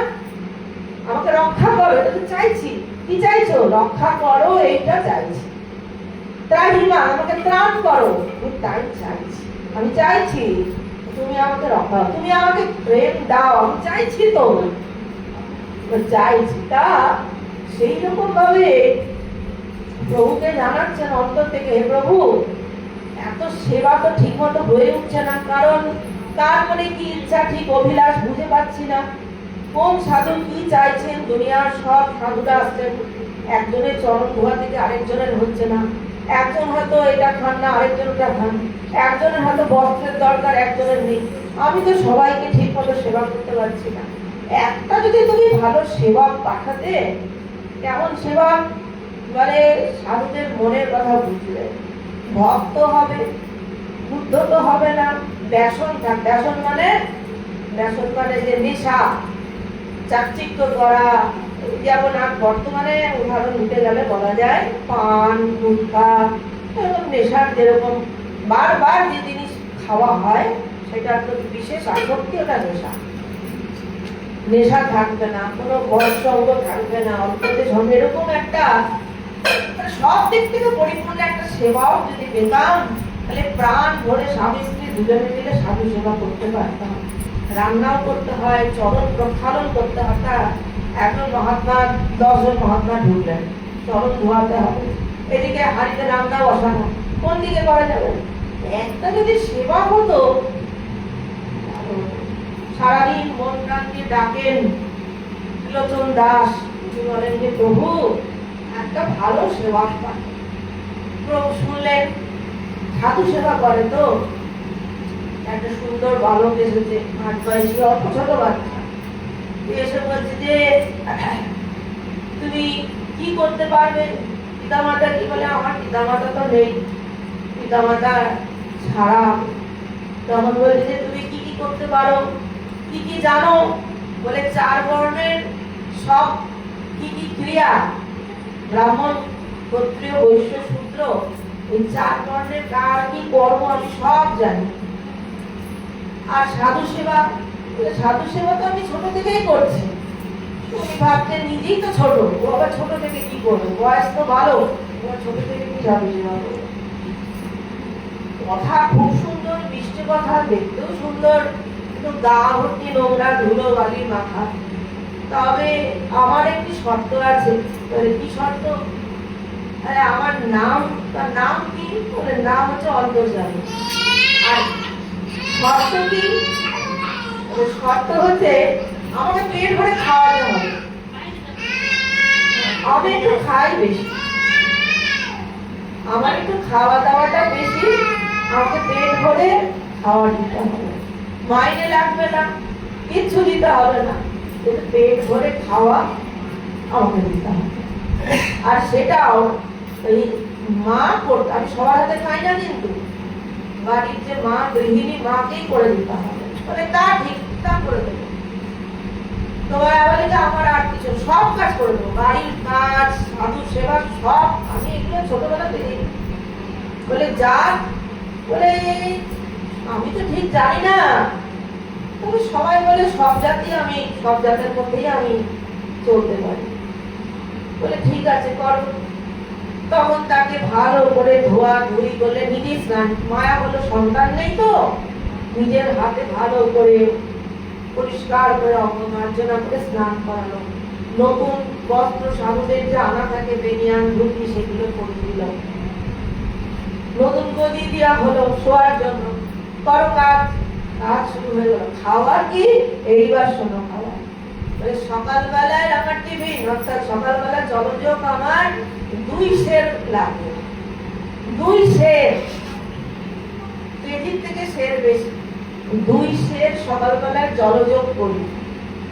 আমাকে রক্ষা করো, এটা তো চাইছি। কি চাইছো? রক্ষা করো, এইটা চাইছি। ত্রাহিমা, আমাকে ত্রাণ করো, আমি তাই চাইছি। আমি চাইছি তুমি আমাকে রক্ষা, তুমি আমাকে প্রেম দাও, আমি চাইছি তো চাইছি। তা সেই রকম ভাবে প্রভুকে জানাচ্ছেন অন্তর থেকে, হে প্রভু এত সেবা তো ঠিক মতো হয়ে উঠছে না, কারণ তার মনে কি ইচ্ছা ঠিক অভিলাষ বুঝে পাচ্ছি না। কোন সাধু কি চাইছেন? দুনিয়ার সব সাধুরা আসছেন, একজনের চরণ ধোয়া থেকে আরেকজনের হচ্ছে না, একজন হয়তো এটা খান না আরেকজন ওটা খান, একজনের হয়তো বস্ত্রের দরকার একজনের নেই। আমি তো সবাইকে ঠিক মতো সেবা করতে পারছি না। একটা যদি তুমি ভালো সেবা পাঠাতে, কেমন সেবা মানে সাধুদের মনের কথা বুঝলে ভক্ত হবে, বুদ্ধ তো হবে না, ব্যসন থাক। ব্যসন মানে যে নেশা, চাকচিক্য করা, যেমন আর বর্তমানে উদাহরণ দিতে গেলে বলা যায় পান, গুটখা, এরকম নেশার যেরকম বারবার যে জিনিস খাওয়া হয় সেটার প্রতি বিশেষ আসক্তি, ওটা নেশা। নেশা থাকবে না, কোনো বর্ষঙ্গ থাকবে না, অল্পতে ঝন্ড, এরকম একটা সব দিক থেকে পরিপূর্ণ একটা সেবাও যদি পেতাম, তাহলে প্রাণ ভরে স্বামী স্ত্রী দুজনে মিলে সাধু সেবা করতে পারতাম। রান্নাও করতে হয়, চরণ প্রক্ষালন করতে হয়। একজন মহাত্মা 10 জন মহাত্মা ঢুকলেন, চরণ ধোয়াতে হবে, এদিকে হাড়িতে রান্না বসানো, কোন দিকে করা যাবে? একটা যদি সেবা হতো, সারাদিন মন প্রাণ দিয়ে ডাকেন ত্রিলোচন দাস, তিনি বলেন যে প্রভু একটা ভালো সেবা পান। প্রভু শুনলেন সাধু সেবা করে তো, একটা সুন্দর বালক এসেছে, 8 বয়সী অল্প ছোট বাচ্চা, এসে বলছে যে তুমি কি করতে পারবে? পিতামাতা কি বলে? আমার পিতামাতা তো নেই, পিতামাতা ছাড়া। তখন বলছে যে তুমি কি কি করতে পারো, কি কি জানো? বলে 4 বর্ণের সব কি কি ক্রিয়া, ব্রাহ্মণ, ক্ষত্রিয়, বৈশ্য, শূদ্র, এই 4 বর্ণের কার কি কর্ম আমি সব জানি। আর সাধু সেবা, সাধু সেবা তো আমি ছোট থেকেই করছি। তুমি ভাবছেন নিজেই তো ছোট, ও আবার ছোট থেকে কি করবে? বয়স তো ভালো, ছোট থেকে কি সাধু সেবা করবে? কথা খুব সুন্দর, মিষ্টি কথা, দেখতেও সুন্দর, কিন্তু গা ভর্তি নোংরা, ধুলো বালি মাখা। তবে আমার একটি শর্ত আছে। কি শর্ত? আমার নাম, তার নাম কি? বলে নাম হচ্ছে অন্তর্যামী। আর শর্ত কি? শর্ত হচ্ছে আমাকে পেট ভরে খাওয়াতে হবে। আমি একটু খাই বেশি, আমার একটু খাওয়া দাওয়াটা বেশি, আমাকে পেট ভরে খাওয়া দিতে হবে। মাইনে লাগবে না, কিচ্ছু দিতে হবে না, কিন্তু পেট ভরে খাওয়া আমাকে দিতে হবে। আর সেটাও ওই মা করতে, আমি সবার হাতে খাই না, কিন্তু বাড়ির যে মা, গৃহিণী, মাকেই করে দিতে হবে। বলে তা ঠিক, তা করে দেবো। তোমার আমার আর কিছু সব কাজ করে দেবো, বাড়ির কাজ, সাধু সেবা সব। আমি এগুলো ছোটবেলা থেকে বলে যা, বলে আমি তো ঠিক জানি না, তবে সবাই বলে সব জাতি, আমি সব জাতের মধ্যেই আমি চলতে পারি। বলে ঠিক আছে কর। তখন তাকে ভালো করে ধোয়া ধুই করলে, নিজে স্নান, মায়া হলো সন্তান নেই তো, নিজের হাতে ভালো করে পরিষ্কার করে অঙ্গ মার্জনা করে স্নান করালো। নতুন বস্ত্র সাধুদের যে আনা থাকে, বেনিয়ান, ধুতি, সেগুলো করে দিল। নতুন গদি দেওয়া হলো শোয়ার জন্য। করো কাজ, কাজ শুরু হয়ে গেল। খাওয়ার কি? এইবার শোনো খাওয়া। সকালবেলায় আমার টিফিন, অর্থাৎ সকালবেলা জলযোগ আমার 2 সের লাগবে। 2 সের, কেজির থেকে সের বেশি। 2 সের সকালবেলায় জলযোগ করি।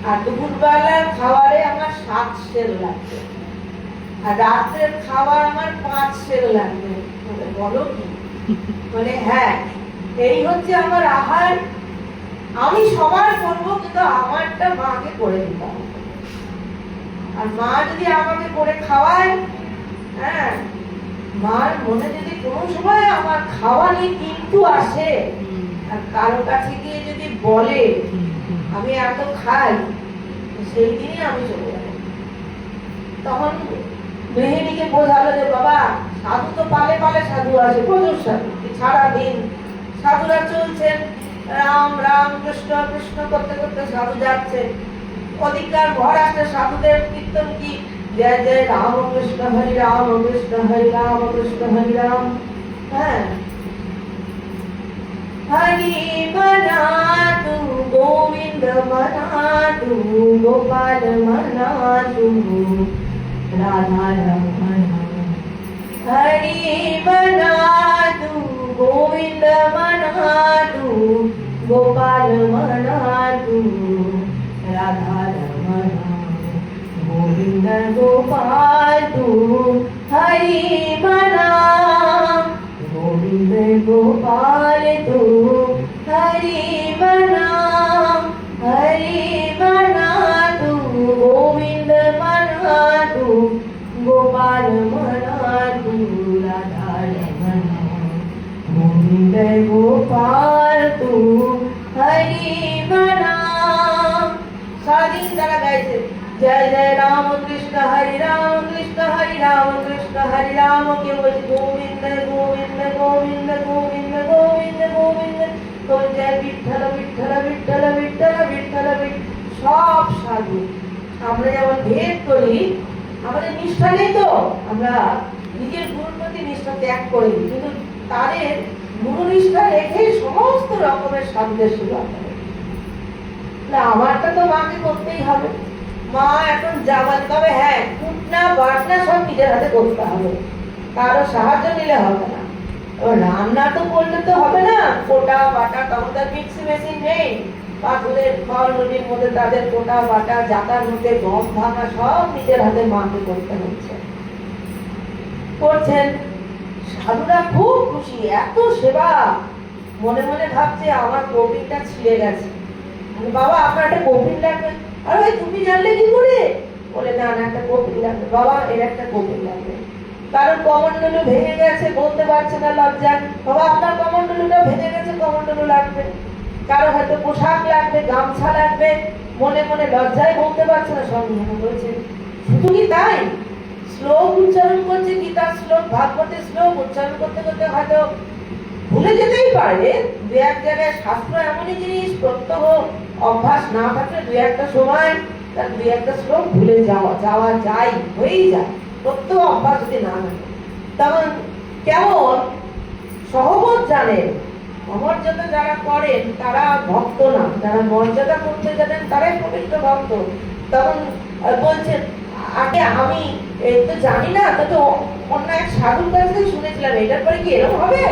আর দুপুরবেলার খাবারে আমার 7 সের লাগবে। আর রাত্রের খাবার আমার 5 সের লাগবে। বলো কি? বলে হ্যাঁ, এই হচ্ছে আমার আহার। আমি সবার করবো, কিন্তু আমারটা মাকে করে দিতে হবে। আর মা যদি আমাকে করে খাওয়ায়, হ্যাঁ, মার মনে যদি কোনো সময় আমার খাওয়া নিয়ে কিন্তু আসে, আর কারো কাছে গিয়ে যদি বলে আমি এত খাই, সেই দিনই আমি চলে যাবো। তখন গৃহিণীকে বোঝালো যে বাবা, সাধু তো পালে পালে সাধু আছে, প্রচুর সাধু, সারাদিন সাধুরা চলছেন, রাম রাম কৃষ্ণ কৃষ্ণ করতে করতে সাধু যাচ্ছে। অধিকার ভর আসলে সাধুদের কীর্তন কি? জয় জয় রাম কৃষ্ণ হরি রাম কৃষ্ণ হরি রাম কৃষ্ণ হরি রাম। হ্যাঁ, হরি মনা তু গোবিন্দ মনা তু গোপাল মনা তু রাধা রমণ। হরি মনা তু গোবিন্দ মনা তু গোপাল মনা তু রাধা রমণ। গোবিন্দ গোপাল তু হরি মনা, গোবিন্দ গোপাল তু হরি মনা, হরি মনা তু जय जय राम कृष्ण हरि राम कृष्ण हरि राम के बोल गोविंद गोविंद गोविंद गोविंद गोविंद गोविंद तो जय विठ्ठल विठ्ठल विठ्ठल विठ्ठल विठ्ठल सब साधु আমরা যেমন ভেদ করি আমাদের নিষ্ঠা নেই তো আমরা নিজের গুরুর প্রতি নিষ্ঠা ত্যাগ করি কিন্তু তাদের গুরু নিষ্ঠা রেখে সমস্ত রকমের সাধুদের সেবা করে না আমারটা তো মাকে করতেই হবে মা এখন যাবার তবে হ্যাঁ কুটনা বাটনা সব নিজের হাতে করতে হবে কারো সাহায্য নিলে হবে না রান্না তো করলে তো হবে না কোটা বাটা তখন তার মিক্সি মেশিন নেই পাথরের ফল নদীর মধ্যে তাদের কোটা বাটা জাতার মধ্যে গম ভাঙা সব নিজের হাতে মাকে করতে হচ্ছে করছেন সাধুরা খুব খুশি এত সেবা মনে মনে ভাবছে আমার কপিটা ছিঁড়ে গেছে বাবা আপনার একটা কপিল লাগবে আর ভাই তুমি জানলে কি করে বলে না না একটা কপিল লাগবে বাবা এর একটা কপিল লাগবে কারণ কমণ্ডলু ভেঙে গেছে বলতে পারছে না লজ্জা বাবা আপনার কমণ্ডলুটা ভেঙে গেছে কমণ্ডলু লাগবে কারো হয়তো পোশাক লাগবে গামছা লাগবে মনে মনে লজ্জায় বলতে পারছে না সঙ্গে বলছে শুধু কি তাই শ্লোক উচ্চারণ করছে গীতার শ্লোক ভাগবতের শ্লোক উচ্চারণ করতে করতে হয়তো ভুলে যেতেই পারে দু এক জায়গায় শাস্ত্র এমনই জিনিস প্রত্যহ অভ্যাস না থাকলে দু একটা সময় তার দু একটা শ্লোক ভুলে যাওয়া যায় হয়েই যায় প্রত্যহ অভ্যাস যদি না থাকে তখন কেমন সহবত জানেন অমর্যাদা যারা করেন তারা ভক্ত না যারা মর্যাদা করতে জানেন তারাই পবিত্র ভক্ত তখন বলছেন আগে আমি তো জানি না তো অন্য এক সাধুর কাছ থেকে শুনেছিলাম এটার পরে কি এরকম হবে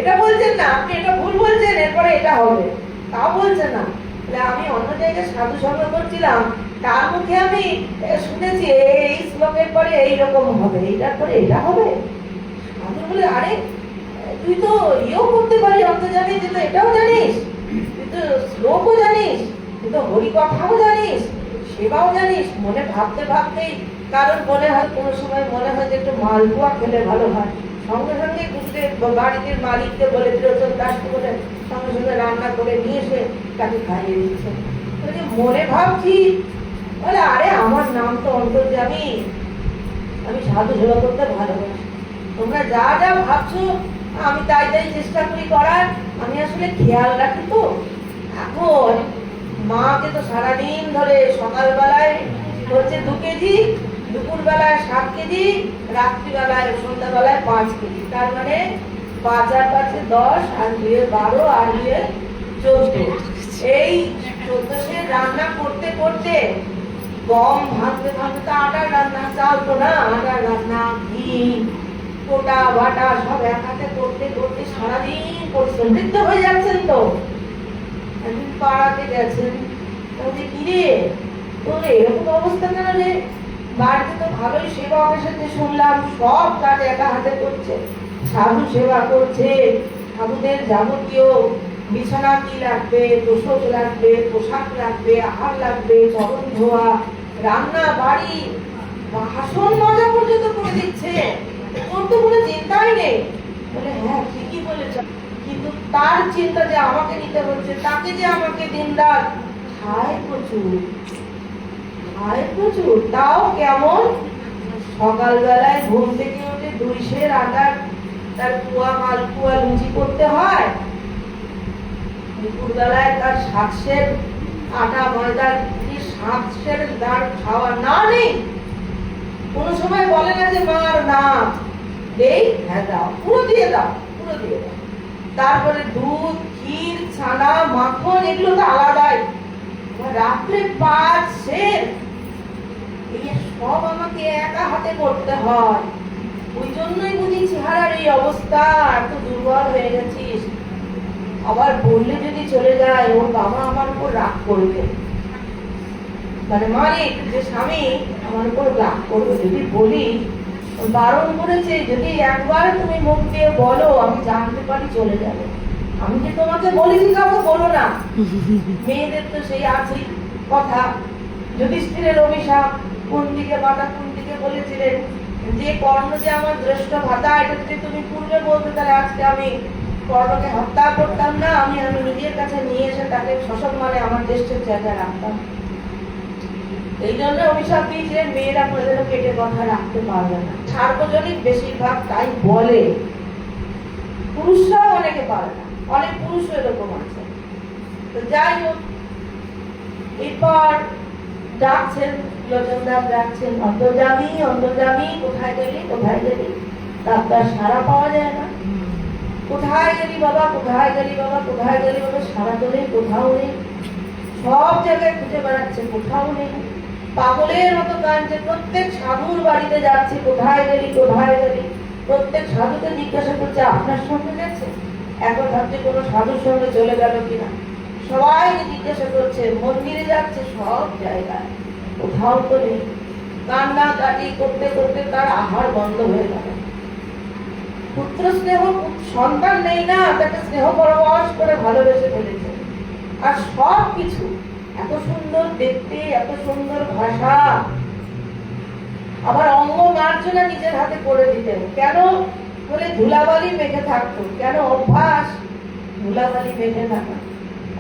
এটা বলছেন না আপনি এটা ভুল বলছেন এরপরে এটা হবে তা বলছেন না আমি অন্য জায়গায় সাধু সঙ্গ করছিলাম তার মুখে আমি শুনেছি এই শ্লোকের পরে এইরকম হবে এটার পরে এটা হবে সাধু বলে আরে তুই তো ইয়েও করতে পারি অন্ত জানিস যে তো এটাও জানিস তুই তো শ্লোকও জানিস তুই তো হরি কথাও জানিস সেবাও জানিস মনে ভাবতে ভাবতেই কারণ মনে হয় কোনো সময় মনে হয় যে একটু মালপোয়া খেলে ভালো হয় সঙ্গে সঙ্গে ঘুরতে বাড়িতে মালিককে বলে বিরোচন দাসকে বলে সঙ্গে সঙ্গে রান্না করে নিয়ে এসে তাকে খাইয়ে দিচ্ছে মনে ভাবছি বলে আরে আমার নাম তো অন্তর্যামী আমি সাধু সেবা করতে ভালোবাসি তোমরা যা যা ভাবছো আমি তাই তাই চেষ্টা করি করার আমি আসলে খেয়াল রাখি তো এখন মাকে তো সারাদিন ধরে সকালবেলায় হচ্ছে 2 কেজি দুপুর বেলায় 7 কেজি রাত্রিবেলায় সন্ধ্যাবেলায় 5 কেজি তার মানে 5 আর 5 10 আর 2 12 আর 2 14 এই 14 রান্না করতে করতে গম ভাঙতে ভাঙতে তো আটার রান্না চাল তো না আটার রান্না ঘি কোটা বাটা সব এক হাতে করতে করতে সারাদিন পরিশ্রমিত হয়ে যাচ্ছেন তো একদিন পাড়াতে গেছেন বলছে কিরে তোর এরকম অবস্থা কেন রে বাড়িতে তো ভালোই সেবা অফিসে শুনলাম সব কাজ একা হাতে করছে সাধু সেবা করছে সাধুদের যাবতীয় বিছানা কি লাগবে তোষক লাগবে পোশাক লাগবে আহার লাগবে চরণ ধোয়া রান্না বাড়ি বাসন মাজা পর্যন্ত করে দিচ্ছে তোর তো কোনো চিন্তাই নেই বলে হ্যাঁ ঠিকই বলেছ কিন্তু তার চিন্তা যে আমাকে নিতে হচ্ছে তাকে যে আমাকে দিন রাত খায় প্রচুর তাও কেমন সকালবেলায় ঘুম থেকে উঠে 2 সের আটার তার কুয়া মালপুয়া লুচি করতে হয় দুপুরবেলায় তার 7 সের আটা ময়দার 7 সের দাঁড় খাওয়া না নেই কোনো সময় বলে না যে মার না দেই হ্যাঁ দাও পুরো দিয়ে দাও তারপরে দুধ ক্ষীর ছানা মাখন এগুলো তো আলাদাই রাত্রে 5 সের এই সব আমাকে একা হাতে করতে হয় ওই জন্যই বুঝি চেহারার এই অবস্থা এত দুর্বল হয়ে গেছিস আবার বললে যদি চলে যায় ওর বাবা আমার উপর রাগ করবে মানে মালিক যে স্বামী আমার উপর রাগ করবে যদি বলি বারণ করেছে যদি একবার তুমি মুখ দিয়ে বলো আমি জানতে পারি চলে যাবে আমি যে তোমাকে বলেছি কাউকে বলো না মেয়েদের তো সেই আছেই কথা যুধিষ্ঠিরের অভিশাপ কোন দিকে বাধা কোন দিকে বলেছিলেন যে কর্ণ যে আমার দ্রষ্ট ভাতা এটা যদি তুমি পূর্বে বলতে তাহলে আজকে আমি কর্ণকে হত্যা করতাম না আমি নিজের কাছে নিয়ে এসে তাকে সসম্মানে আমার জ্যেষ্ঠের জায়গায় রাখতাম এই জন্য অভিশাপ দিয়েছিলেন মেয়েরা কোনোদিনও পেটে কথা রাখতে পারবে না। সার্বজনিক বেশিরভাগ তাই বলে, পুরুষরাও অনেকে পারে না, অনেক পুরুষ এরকম আছে। তো যাই হোক, এরপর ডাকছেন, লোচনদাস ডাকছেন, অন্তর্যামী অন্তর্যামী, কোথায় গেলি কোথায় গেলি? তার সাড়া পাওয়া যায় না। কোথায় গেলি বাবা, কোথায় গেলি বাবা, কোথায় গেলি বাবা? সারা তো নেই, কোথাও নেই। সব জায়গায় খুঁজে বেড়াচ্ছে, কোথাও নেই। পাগলের মতো কাঁদছে, প্রত্যেক সাধুর বাড়িতে যাচ্ছে, কোথায় গেলি কোথায় গেলি? প্রত্যেক সাধুকে জিজ্ঞাসা করছে আপনার সঙ্গে গেছে? এখন ভাবছে কোনো সাধুর সঙ্গে চলে গেল কিনা। সবাইকে জিজ্ঞাসা করছে, মন্দিরে যাচ্ছে, সব জায়গায় কোথাও তো নেই। কান্না কাটি করতে করতে তার আহার বন্ধ হয়ে গেল। পুত্র স্নেহ, সন্তান নেই না, তাকে স্নেহ পরবশ করে ভালোবেসে ফেলেছে। আর সব কিছু এত সুন্দর দেখতে, এত সুন্দর ভাষা, আবার অঙ্গ মার্জনা নিজের হাতে করে দিতেন। কেন বলে ধুলাবালি মেখে থাকতো। কেন? অভ্যাস ধুলাবালি মেখে থাকা।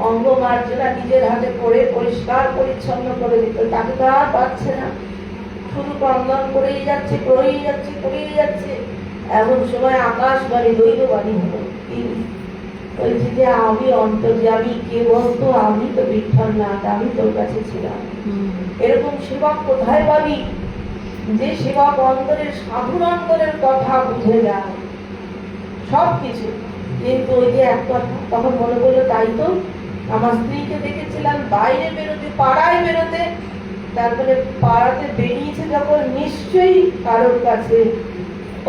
অঙ্গ মার্জনা নিজের হাতে করে পরিষ্কার পরিচ্ছন্ন করে দিত। তাকে তো আর পাচ্ছে না, শুধু ক্রন্দন করেই যাচ্ছে করেই যাচ্ছে করেই যাচ্ছে। এমন সময় আকাশবাণী দৈববাণী হলো, বলছি যে আমি অন্তর্যামী, কে বলতো? আমি তো বিঠ্ঠলনাথ, আমি তোর কাছে ছিলাম। এরকম সেবক কোথায় পাবি যে সেবক অন্তরের, সাধুর অন্তরের কথা বুঝে যায় সবকিছু? কিন্তু ওই যে এক কথা, তখন মনে করলো তাই তো আমার স্ত্রীকে দেখেছিলাম বাইরে বেরোতে, পাড়ায় বেরোতে, তারপরে পাড়াতে বেরিয়েছে যখন, নিশ্চয়ই কারোর কাছে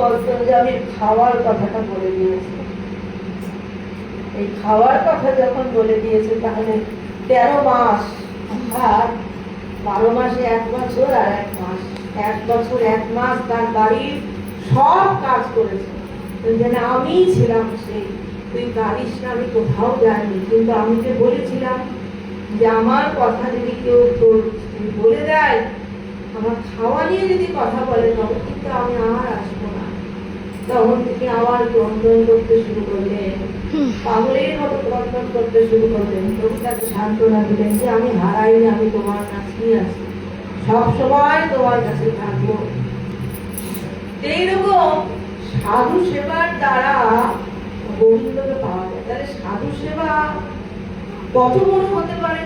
অন্তর্যামীর খাওয়ার কথাটা বলে দিয়েছে। এই খাওয়ার কথা যখন বলে দিয়েছে, তাহলে 13 মাস, আর 12 মাসে 1 বছর আর 1 মাস, 1 বছর 1 মাস তার বাড়ির সব কাজ করেছে। আমি ছিলাম সেই, তুই গাড়িস না, আমি কোথাও যাইনি, কিন্তু আমি যে বলেছিলাম যে আমার কথা যদি কেউ তোর বলে দেয়, আমার খাওয়া নিয়ে যদি কথা বলে, তবে কিন্তু আমি আর আসবো না। তখন থেকে আবার ক্রন্দন করতে শুরু করলেন, পাগলের মতো ক্রন্দন করতে শুরু করলেন। তবু তাকে সান্ত্বনা দিলেন যে আমি হারাইনি, আমি তোমার কাছেই আছি, সবসময় তোমার কাছে থাকবো। এইরকম সাধু সেবার দ্বারা গোবিন্দকে পাওয়া যায়। তাহলে সাধু সেবা কত বড় হতে পারে?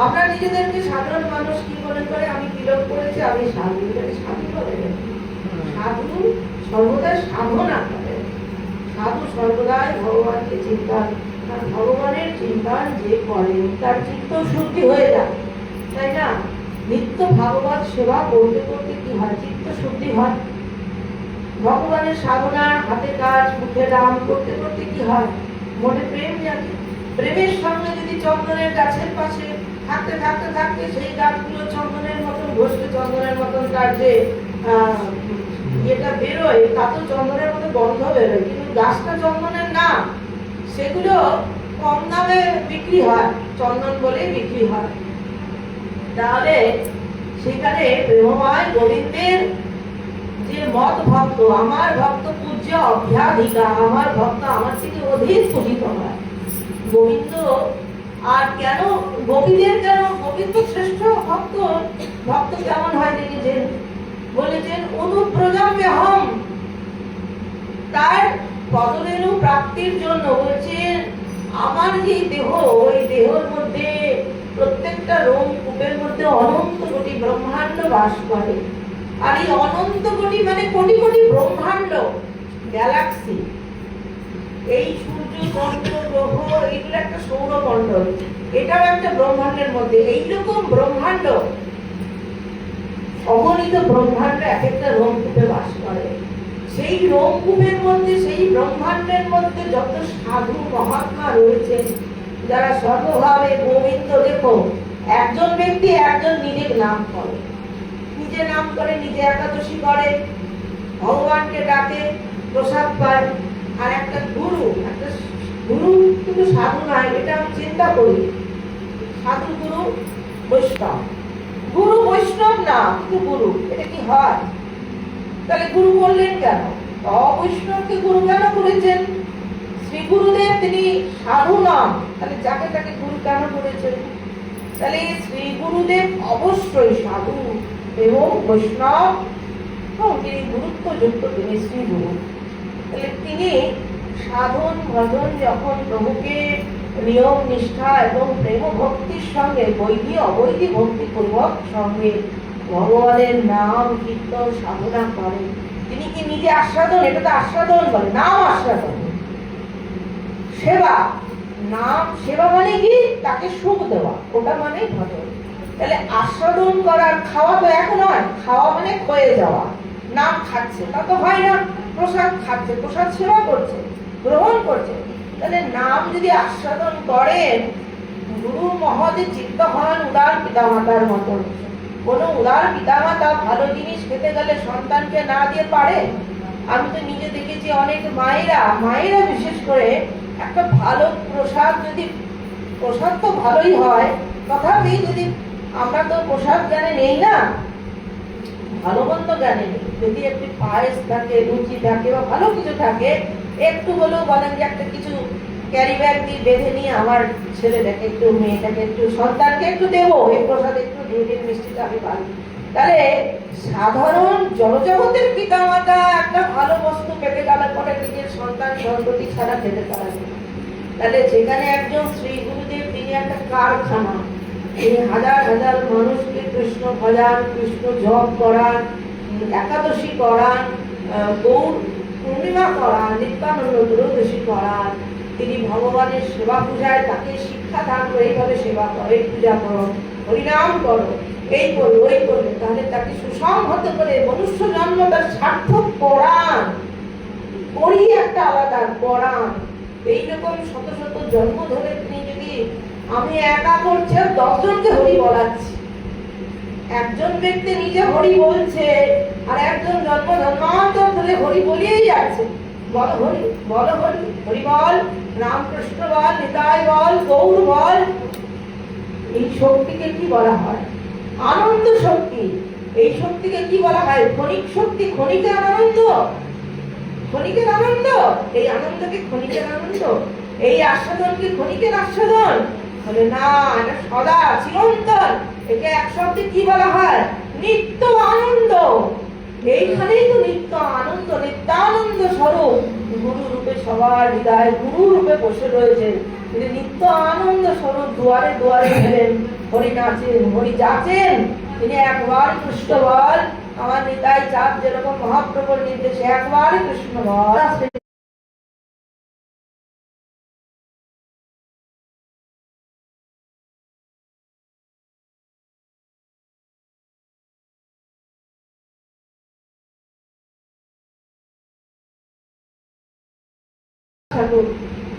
আমরা নিজেদেরকে সাধারণ মানুষ কি মনে করে? আমি তিলক করেছি, আমি সাধু। সাধু করে সাধু সর্বদাই সাধনা করে। সাধু সর্বদাই ভগবানকে চিন্তা, ভগবানের চিন্তান যে করে তার চিত্ত শুদ্ধি হয়ে যায়, তাই না? নিত্য ভাগবত সেবা করতে করতে কি হয়? চিত্ত শুদ্ধি হয়। ভগবানের সাধনার হাতে কাজ, মুখে নাম করতে করতে কি হয়? মনে প্রেম জাগে। প্রেমের সঙ্গে যদি চন্দনের গাছের পাশে থাকতে থাকতে থাকতে সেই গাছগুলো চন্দনের মতন ঘষতে, চন্দনের মতন তার যে এটা বেরোয়, তা তো চন্দনের মতো গন্ধ বেরোয়, কিন্তু গাছটা চন্দনের না, সেগুলো কম দামে বিক্রি হয়, চন্দন বলে বিক্রি হয়। তাহলে সেখানে প্রেমময় গোবিন্দের যে মত ভক্ত, আমার ভক্ত পূজ্য অভ্যাধিকা, আমার ভক্ত আমার থেকে অধিক পূজিত হয়। গোবিন্দ আর কেন গোপীদের, কেন গোবিন্দ শ্রেষ্ঠ ভক্ত? ভক্ত কেমন হয় দেখেছেন? বলেছেন অনুব্রজমে হম, তার পদরেণু প্রাপ্তির জন্য বলছেন আমার যে দেহ, ওই দেহের মধ্যে প্রত্যেকটা রোম কূপের মধ্যে অনন্ত কোটি ব্রহ্মাণ্ড বাস করে। আর এই অনন্ত কোটি মানে কোটি কোটি ব্রহ্মাণ্ড, গ্যালাক্সি, এই সূর্য চন্দ্র গ্রহ, এগুলো একটা সৌরমণ্ডল, এটাও একটা ব্রহ্মাণ্ডের মধ্যে। এইরকম ব্রহ্মাণ্ড, অগণিত ব্রহ্মাণ্ড এক একটা রোমকূপে বাস করে। সেই রোমকূপের মধ্যে, সেই ব্রহ্মাণ্ডের মধ্যে যত সাধু মহাত্মা রয়েছে, যারা সর্বভাবে গোবিন্দ, দেখো একজন ব্যক্তি একজন নিজের নাম করে, নিজে নাম করে, নিজে একাদশী করে, ভগবানকে ডাকে, প্রসাদ পায়। আর একটা গুরু, একটা গুরু কিন্তু সাধু নয়, এটা আমি চিন্তা করি। সাধু গুরু বৈষ্ণব, গুরু বৈষ্ণব না, কিন্তু গুরু, এটা কি হয়? তাহলে গুরু বললেন কেন? অবৈষ্ণবকে গুরু কেন করেছেন? শ্রী গুরুদেব তিনি সাধু নন, তাহলে যাকে তাকে গুরু কেন করেছেন? তাহলে শ্রী গুরুদেব অবশ্যই সাধু এবং বৈষ্ণব, তিনি গুরুত্বযুক্ত, তিনি শ্রী গুরু। তাহলে তিনি সাধন ভজন যখন প্রভুকে নিয়ম নিষ্ঠা এবং প্রেম ভক্তির সঙ্গে বৈধি অবৈধি ভক্তি পূর্বক সঙ্গে ভগবানের নাম কীর্তন সাধনা করেন, তিনি কি নিজে আস্বাদন, এটা তো আস্বাদন বলে, নাম আস্বাদন, সেবা, নাম সেবা মানে কি তাকে সুখ দেওয়া, ওটা মানে ভজন। তাহলে আস্বাদন করার, খাওয়া তো এক নয়, খাওয়া মানে ক্ষয়ে যাওয়া, নাম খাচ্ছে তা তো হয় না, প্রসাদ খাচ্ছে, প্রসাদ সেবা করছে, গ্রহণ করছে। তাহলে নাম যদি আস্বাদন করেন, গুরু মহোদয় চিত্ত হন উদার পিতামাতার মতন। কোনো উদার পিতামাতা ভালো জিনিস খেতে গেলে সন্তানকে না দিয়ে পারে? আমি তো নিজে দেখেছি অনেক মায়েরা বিশেষ করে একটা ভালো প্রসাদ, যদি প্রসাদ তো ভালোই হয়, তথাপি যদি আমরা তো প্রসাদ জ্ঞানে নেই না, ভালো মন্দ জ্ঞানে নেই, যদি একটি পায়েস থাকে, লুচি থাকে বা ভালো কিছু থাকে, একটু হলেও বলেন যে একটা কিছু ক্যারি ব্যাগ দিয়ে বেঁধে নিয়ে আমার ছেলেটাকে একটু, মেয়েটাকে একটু, সন্তানকে একটু দেবো, এই প্রসাদ একটু দিয়ে দিন, মিষ্টিটা আমি পারি। তাহলে সাধারণ জনজগতের পিতামাতা একটা ভালো বস্তু পেতে গেলে পরে নিজের সন্তান সন্ততি ছাড়া খেতে পারে না। তাহলে যেখানে একজন শ্রী গুরুদেব, তিনি একটা কারখানা, তিনি হাজার হাজার মানুষকে কৃষ্ণ ভজান, কৃষ্ণ জপ করান, একাদশী করান, গৌর পূর্ণিমা করান, নিত্যানন্দ ত্রয়োদশী করান, তিনি ভগবানের সেবা পূজায় তাকে শিক্ষা দান করে এইভাবে সেবা করো, এই পূজা করো, হরিনাম করো, এই করো, ওই করবে, তাহলে তাকে সুসংহত করে মনুষ্য জন্মটা সার্থক করান, করি একটা আলাদা করান। এইরকম শত শত জন্ম ধরে তিনি যদি, আমি একা করছি 10 জনকে হরি বলাচ্ছি, একজন ব্যক্তি নিজে হরি বলছে আর একজন জন্ম জন্মান্তর ধরে হরি বলিয়েই যাচ্ছে, বল হরি, বল হরি, হরি বল, রামকৃষ্ণ বল, নিতাই বল, গৌর বল। এই শক্তিকে কি বলা হয়? আনন্দ শক্তি। এই শক্তিকে কি বলা হয়? ক্ষণিক শক্তি, ক্ষণিকের আনন্দ, ক্ষণিকের আনন্দ। এই আনন্দকে ক্ষণিকের আনন্দ, এই আস্বাদন কি ক্ষণিকের আস্বাদন? বলে না, এটা সদা চিরন্তন। একে এক শব্দে কি বলা হয়? নিত্য আনন্দ। এইখানেই তো নিত্য আনন্দ, নিত্যানন্দ স্বরূপ গুরু রূপে সবার হৃদয় গুরু রূপে বসে রয়েছেন। তিনি নিত্য আনন্দ স্বরূপ দুয়ারে দুয়ারে গেলেন, হরি নাচেন, হরি যাচেন। তিনি একবার কৃষ্ণ বল, আমার নিতাই চাঁদ যেরকম মহাপ্রভুর নির্দেশে একবার কৃষ্ণ বল,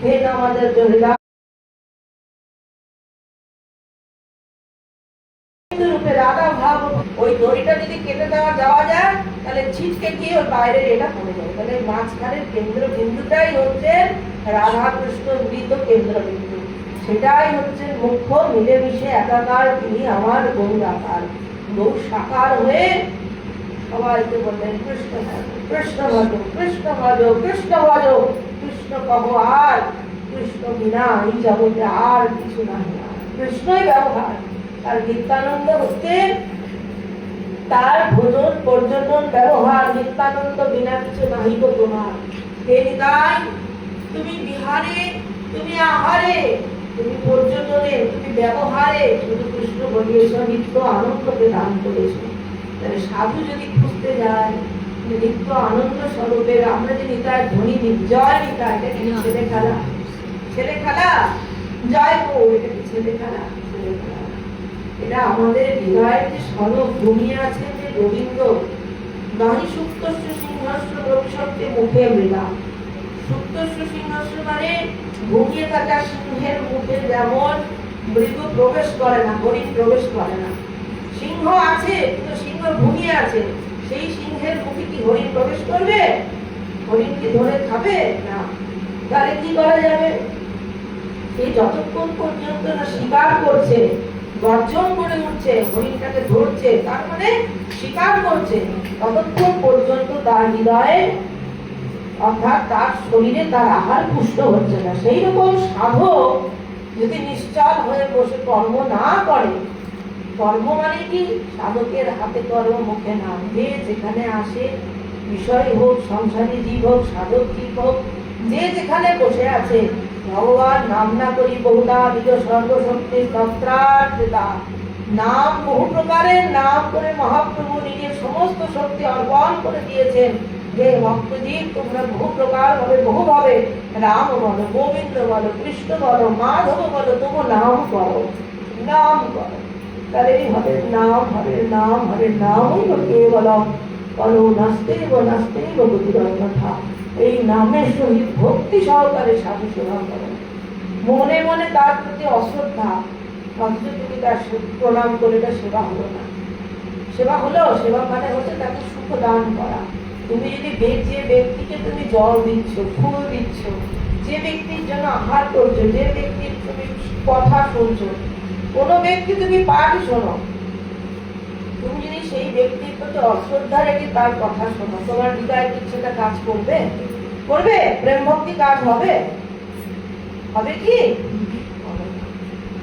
হে আমাদের জন্য রাধা ভাব। ওই দড়িটা যদি কেটে দেওয়া যাওয়া যায়, তাহলে ছিটকে গিয়ে ওর বাইরে এটা পড়ে যাবে। তাহলে মাঝখানের কেন্দ্র বিন্দুটাই হচ্ছে রাধা কৃষ্ণ মিলিত কেন্দ্র বিন্দু, সেটাই হচ্ছে মুখ্য, মিলেমিশে একাকার, তিনি আমার গৌরাকার, গৌর সাকার হয়ে সবাইকে বললেন কৃষ্ণ ভজ, কৃষ্ণ ভজ, কৃষ্ণ ভজ, কৃষ্ণ ভজ, কৃষ্ণ কহ আর, কৃষ্ণ বিনা এই জগতে আর কিছু নাই, কৃষ্ণই ব্যবহার। আর নিত্যানন্দ হচ্ছে তার ভোজন পর্যটন ব্যবহার, নিত্যানন্দ বিনা কিছু নাহি গো তোমার। হে নিতাই, তুমি বিহারে, তুমি আহারে, তুমি পর্যটনে, তুমি ব্যবহারে শুধু কৃষ্ণ বলিয়েছ, নিত্য আনন্দকে দান করেছ। তাহলে সাধু যদি খুঁজতে যায় নিত্য আনন্দ স্বরূপের, আমরা যে নিতাই ধ্বনি দিই, জয় নিতাই, এটা কি ছেলে খেলা? ছেলে খেলা? জয় গো, এটা কি ছেলে খেলা? ছেলে খেলা। এটা আমাদের হৃদয়ের যে স্বরূপ ঘুমিয়ে আছে, যে রবীন্দ্র নাহি সুপ্তস্য সিংহাসন ভবিষ্যতে মুখে মৃগা। সুপ্তস্য সিংহাসন মানে ঘুমিয়ে থাকা সিংহের মুখে যেমন মৃগ প্রবেশ করে না, হরিণ প্রবেশ করে না। সিংহ আছে কিন্তু সিংহ ঘুমিয়ে আছে, সেই সিংহের মুখে কি হরিণ প্রবেশ করবে? হরিণ কি ধরে খাবে না? তাহলে কি করা যাবে? সে যতক্ষণ পর্যন্ত না শিকার করছে, গর্জন করে উঠছে, হরিণটাকে ধরছে, তার মানে শিকার করছে, ততক্ষণ পর্যন্ত তার হৃদয়ে অর্থাৎ তার শরীরে তার আহার পুষ্ট হচ্ছে না। সেই রকম সাধক যদি নিশ্চল হয়ে বসে কর্ম না করে, কর্ম মানে কি? সাধকের হাতে কর্ম মুখে নাম। যে যেখানে আসে, বিষয় হোক, সংসারী জীব হোক, সাধক জীব হোক, যে যেখানে বসে আছে, ভগবান নাম না করি বহুদা বিজ সর্বশক্তির তত্রার্থতা। নাম বহু প্রকারের নাম করে মহাপ্রভু নিজের সমস্ত শক্তি অর্পণ করে দিয়েছেন। যে ভক্তজীব তোমরা বহু প্রকার ভাবে, বহুভাবে রাম বলো, গোবিন্দ বলো, কৃষ্ণ বলো, মাধব বলো, তবু নাম করো, নাম করো। তাহলে এই হবে নাম, হবে নাম, হবে নামই কেবল বলো নাস্তে নাস্তে গতিরন্যথা। এই নামের সহিত ভক্তি সহকারে সাধু সেবা করো। মনে মনে তার প্রতি অশ্রদ্ধা, অথচ তুমি তার প্রণাম করে, এটা সেবা হলো না। সেবা হলো, সেবা মানে হচ্ছে তাকে সুখ দান করা। তুমি যদি যে ব্যক্তিকে তুমি জল দিচ্ছ, ফুল দিচ্ছ, যে ব্যক্তির জন্য আহার করছো, যে ব্যক্তির তুমি কথা শুনছো, কোন ব্যক্তি তুমি পাঠ শোনো, তুমি যদি সেই ব্যক্তির প্রতি অশ্রদ্ধা রেখে তার কথা শোনো, তোমার হৃদয় সেটা কাজ করবে? করবে? প্রেম ভক্তি কাজ হবে? হবে কি?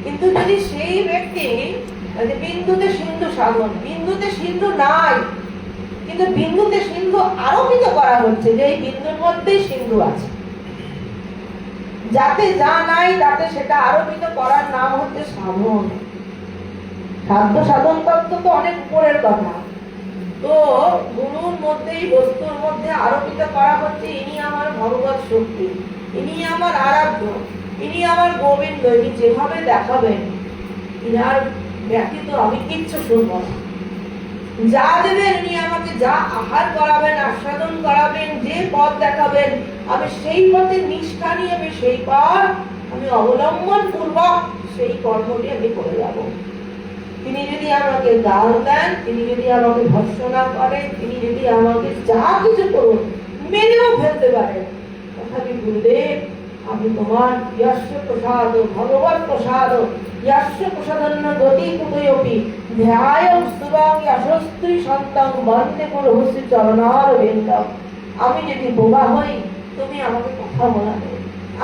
কিন্তু যদি সেই ব্যক্তি বিন্দুতে সিন্ধু সাধন, বিন্দুতে সিন্ধু নাই, কিন্তু বিন্দুতে সিন্ধু আরোপিত করা হচ্ছে যে এই বিন্দুর মধ্যেই সিন্ধু আছে, যাতে যা নাই তাতে সেটা আরোপিত করার নাম হচ্ছে সাধন। সাধ্য সাধন তত্ত্ব তো অনেক উপরের কথা। তো গুরুর মধ্যেই, বস্তুর মধ্যে আরোপিত করা হচ্ছে ইনি আমার ভগবত শক্তি, ইনি আমার আরাধ্য, ইনি আমার গোবিন্দ, ইনি যেভাবে দেখাবেন ইনার ব্যতীত আমি কিচ্ছু শুনবো না। যা দেবেন উনি আমাকে, যা আহার করাবেন, আস্বাদন করাবেন, যে পথ দেখাবেন, আমি সেই পথে নিষ্ঠা নিয়ে, আমি সেই পথ আমি অবলম্বন পূর্বক সেই কর্মটি আমি করে যাব। তিনি যদি আমাকে গাল দেন, তিনি যদি আমাকে ভর্ৎসনা করেন, তিনি যদি আমাকে যা কিছু করুন, মেনেও ফেলতে পারেন, তথাপি গুরুদেব আমি তোমার যস্য প্রসাদ, ভগবত প্রসাদ, যস্য প্রসাদন্য গতি কুতয়পি ধ্যায়ং স্তুবং যশস্ত্রী সন্তং বন্দে প্রভুশ্রী চরণারবিন্দম। আমি যদি বোবা হই, তুমি আমাকে কথা বলাবে।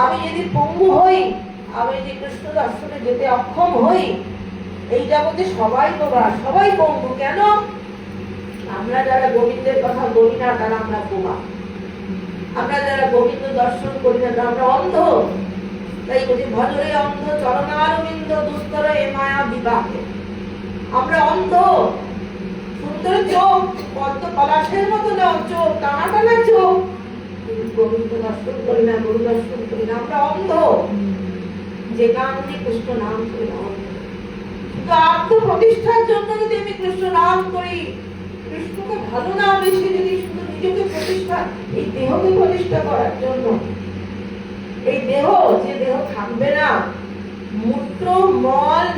আমি যদি পঙ্গু হই, আমি যদি কৃষ্ণ দর্শনে যেতে অক্ষম হই, এই জগতে সবাই বোবা, সবাই পঙ্গু। কেন? আমরা যারা গোবিন্দের কথা বলি না, তারা আমরা বোবা। আমরা যারা গোবিন্দ দর্শন করি না, আমরা অন্ধ। তাই বলছি ভজরে অন্ধ চরণারবিন্দ দুস্তর এ মায়া বিবাহে। আমরা অন্ধ। সুন্দর চোখ, পদ্ম পলাশের মতো না চোখ, টানা টানা চোখ, গোবিন্দ দর্শন করি না, গুরু দর্শন করি না, আমরা অন্ধ। যে কারণে কৃষ্ণ নাম করি না, কিন্তু আত্মপ্রতিষ্ঠার জন্য যদি আমি কৃষ্ণ নাম করি, কৃষ্ণকে ভালো না বেশি যদি শুধু নিজেকে প্রতিষ্ঠা, এই দেহকে প্রতিষ্ঠা করার জন্য, এই দেহ, যে দেহ থাকবে না, মূত্র মল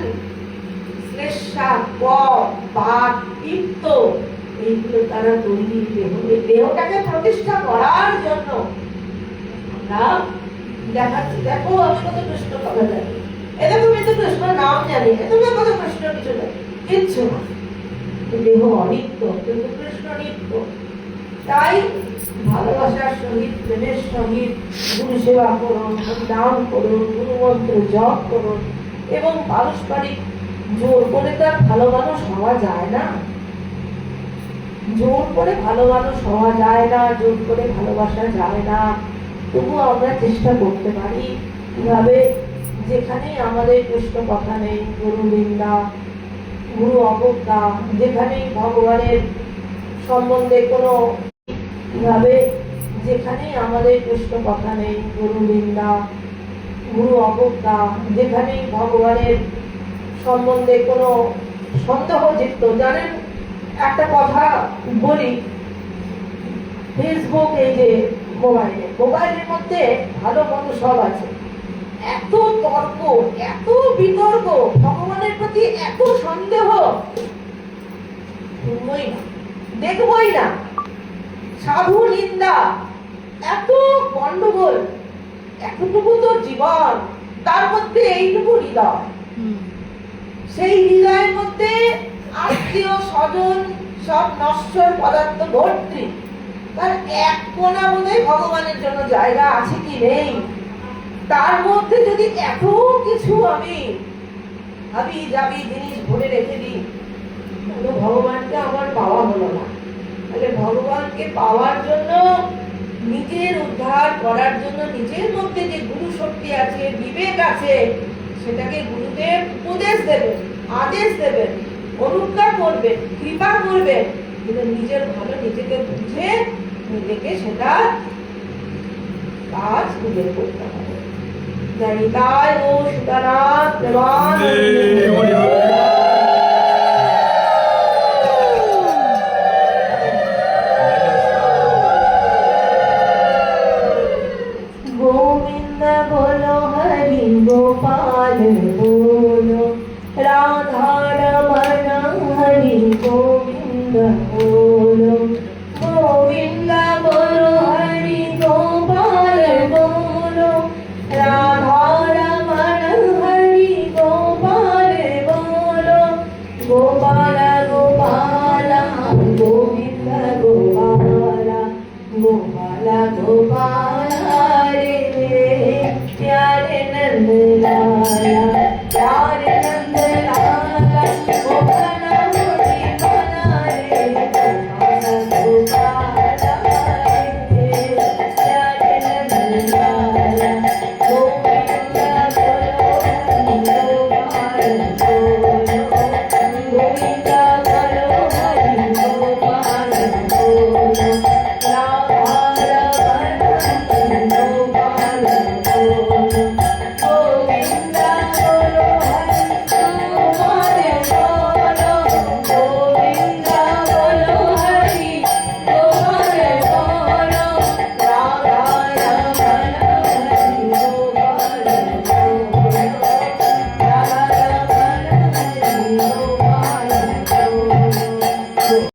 শ্লেষ্মা কফ বাত পিত্ত এইগুলো তারা তৈরি দেহ, এই দেহটাকে প্রতিষ্ঠা করার জন্য আমরা দেখাচ্ছি। দেখো আমি কত কৃষ্ণ কথা জানি, এটা তুমি তো কৃষ্ণ নাম জানি, তুমি কত কৃষ্ণ কিছু জানি, কিচ্ছু না। দেহ অনিত্য, কিন্তু কৃষ্ণ নিত্য। তাই ভালোবাসার সহিত, প্রেমের সহিত গুরু সেবা করুন, নাম করুন, গুরু মন্ত্র জপ করুন, এবং পারস্পরিক জোর করে তার ভালো মানুষ হওয়া যায় না। জোর করে ভালো মানুষ হওয়া যায় না, জোর করে ভালোবাসা যায় না। তবু আমরা চেষ্টা করতে পারি কিভাবে, যেখানে আমাদের কৃষ্ণ কথা নেই, গুরু নিন্দা, গুরু অবজ্ঞা, যেখানেই ভগবানের সম্বন্ধে কোনো, কিভাবে যেখানেই আমাদের কৃষ্ণ কথা নেই, গুরু নিন্দা, গুরু অবজ্ঞা, যেখানেই ভগবানের সম্বন্ধে কোনো সন্দেহযুক্ত। জানেন, একটা কথা বলি, ফেসবুক, এই যে মোবাইলের মধ্যে ভালো মন্দ সব আছে, এত তর্ক, এত বিতর্ক, ভগবানের প্রতি এত সন্দেহ, শুনবই না, দেখবই না। সাধু নিন্দা, এত গন্ডগোল, এতটুকু তো জীবন, তার মধ্যে এইটুকু হৃদয়, সেই হৃদয়ের মধ্যে আত্মীয় স্বজন সব নশ্বর পদার্থ ভর্তি, তার এক কোণা বোধহয় ভগবানের জন্য জায়গা আছে কি নেই? তার মধ্যে যদি এত কিছু আমি হাবি জাবি জিনিস ভরে রেখে দিই, তাহলে ভগবানকে আমার পাওয়া হলো না। তাহলে ভগবানকে পাওয়ার জন্য, নিজের উদ্ধার করার জন্য, নিজের মধ্যে যে গুরু শক্তি আছে, বিবেক আছে, সেটাকে গুরুদেব উপদেশ দেবেন, আদেশ দেবেন, অনুজ্ঞা করবেন, কৃপা করবেন, কিন্তু নিজের ভালো নিজেকে বুঝে নিজেকে সেটা কাজ নিজে করতে হবে। জয় ও সুতরাং गोविंद बोलो हरि गोपाल बोलो, राधा रमण हरि गोविंद बोलो, गोविंद बोलो हरि गोपाल बोलो, राधा रमण हरि गोपाल बोलो, गोपाल गोपाल गोविंद गोपाल, गोपाल गोपाल हरे प्यारे नंद लाला, प्यारे नंद लाला, गोपाल मुनि बना रे, गोपाल गोपाल हरे प्यारे नंद लाला, गोविंद बोलो हरि गोपाल बोलो।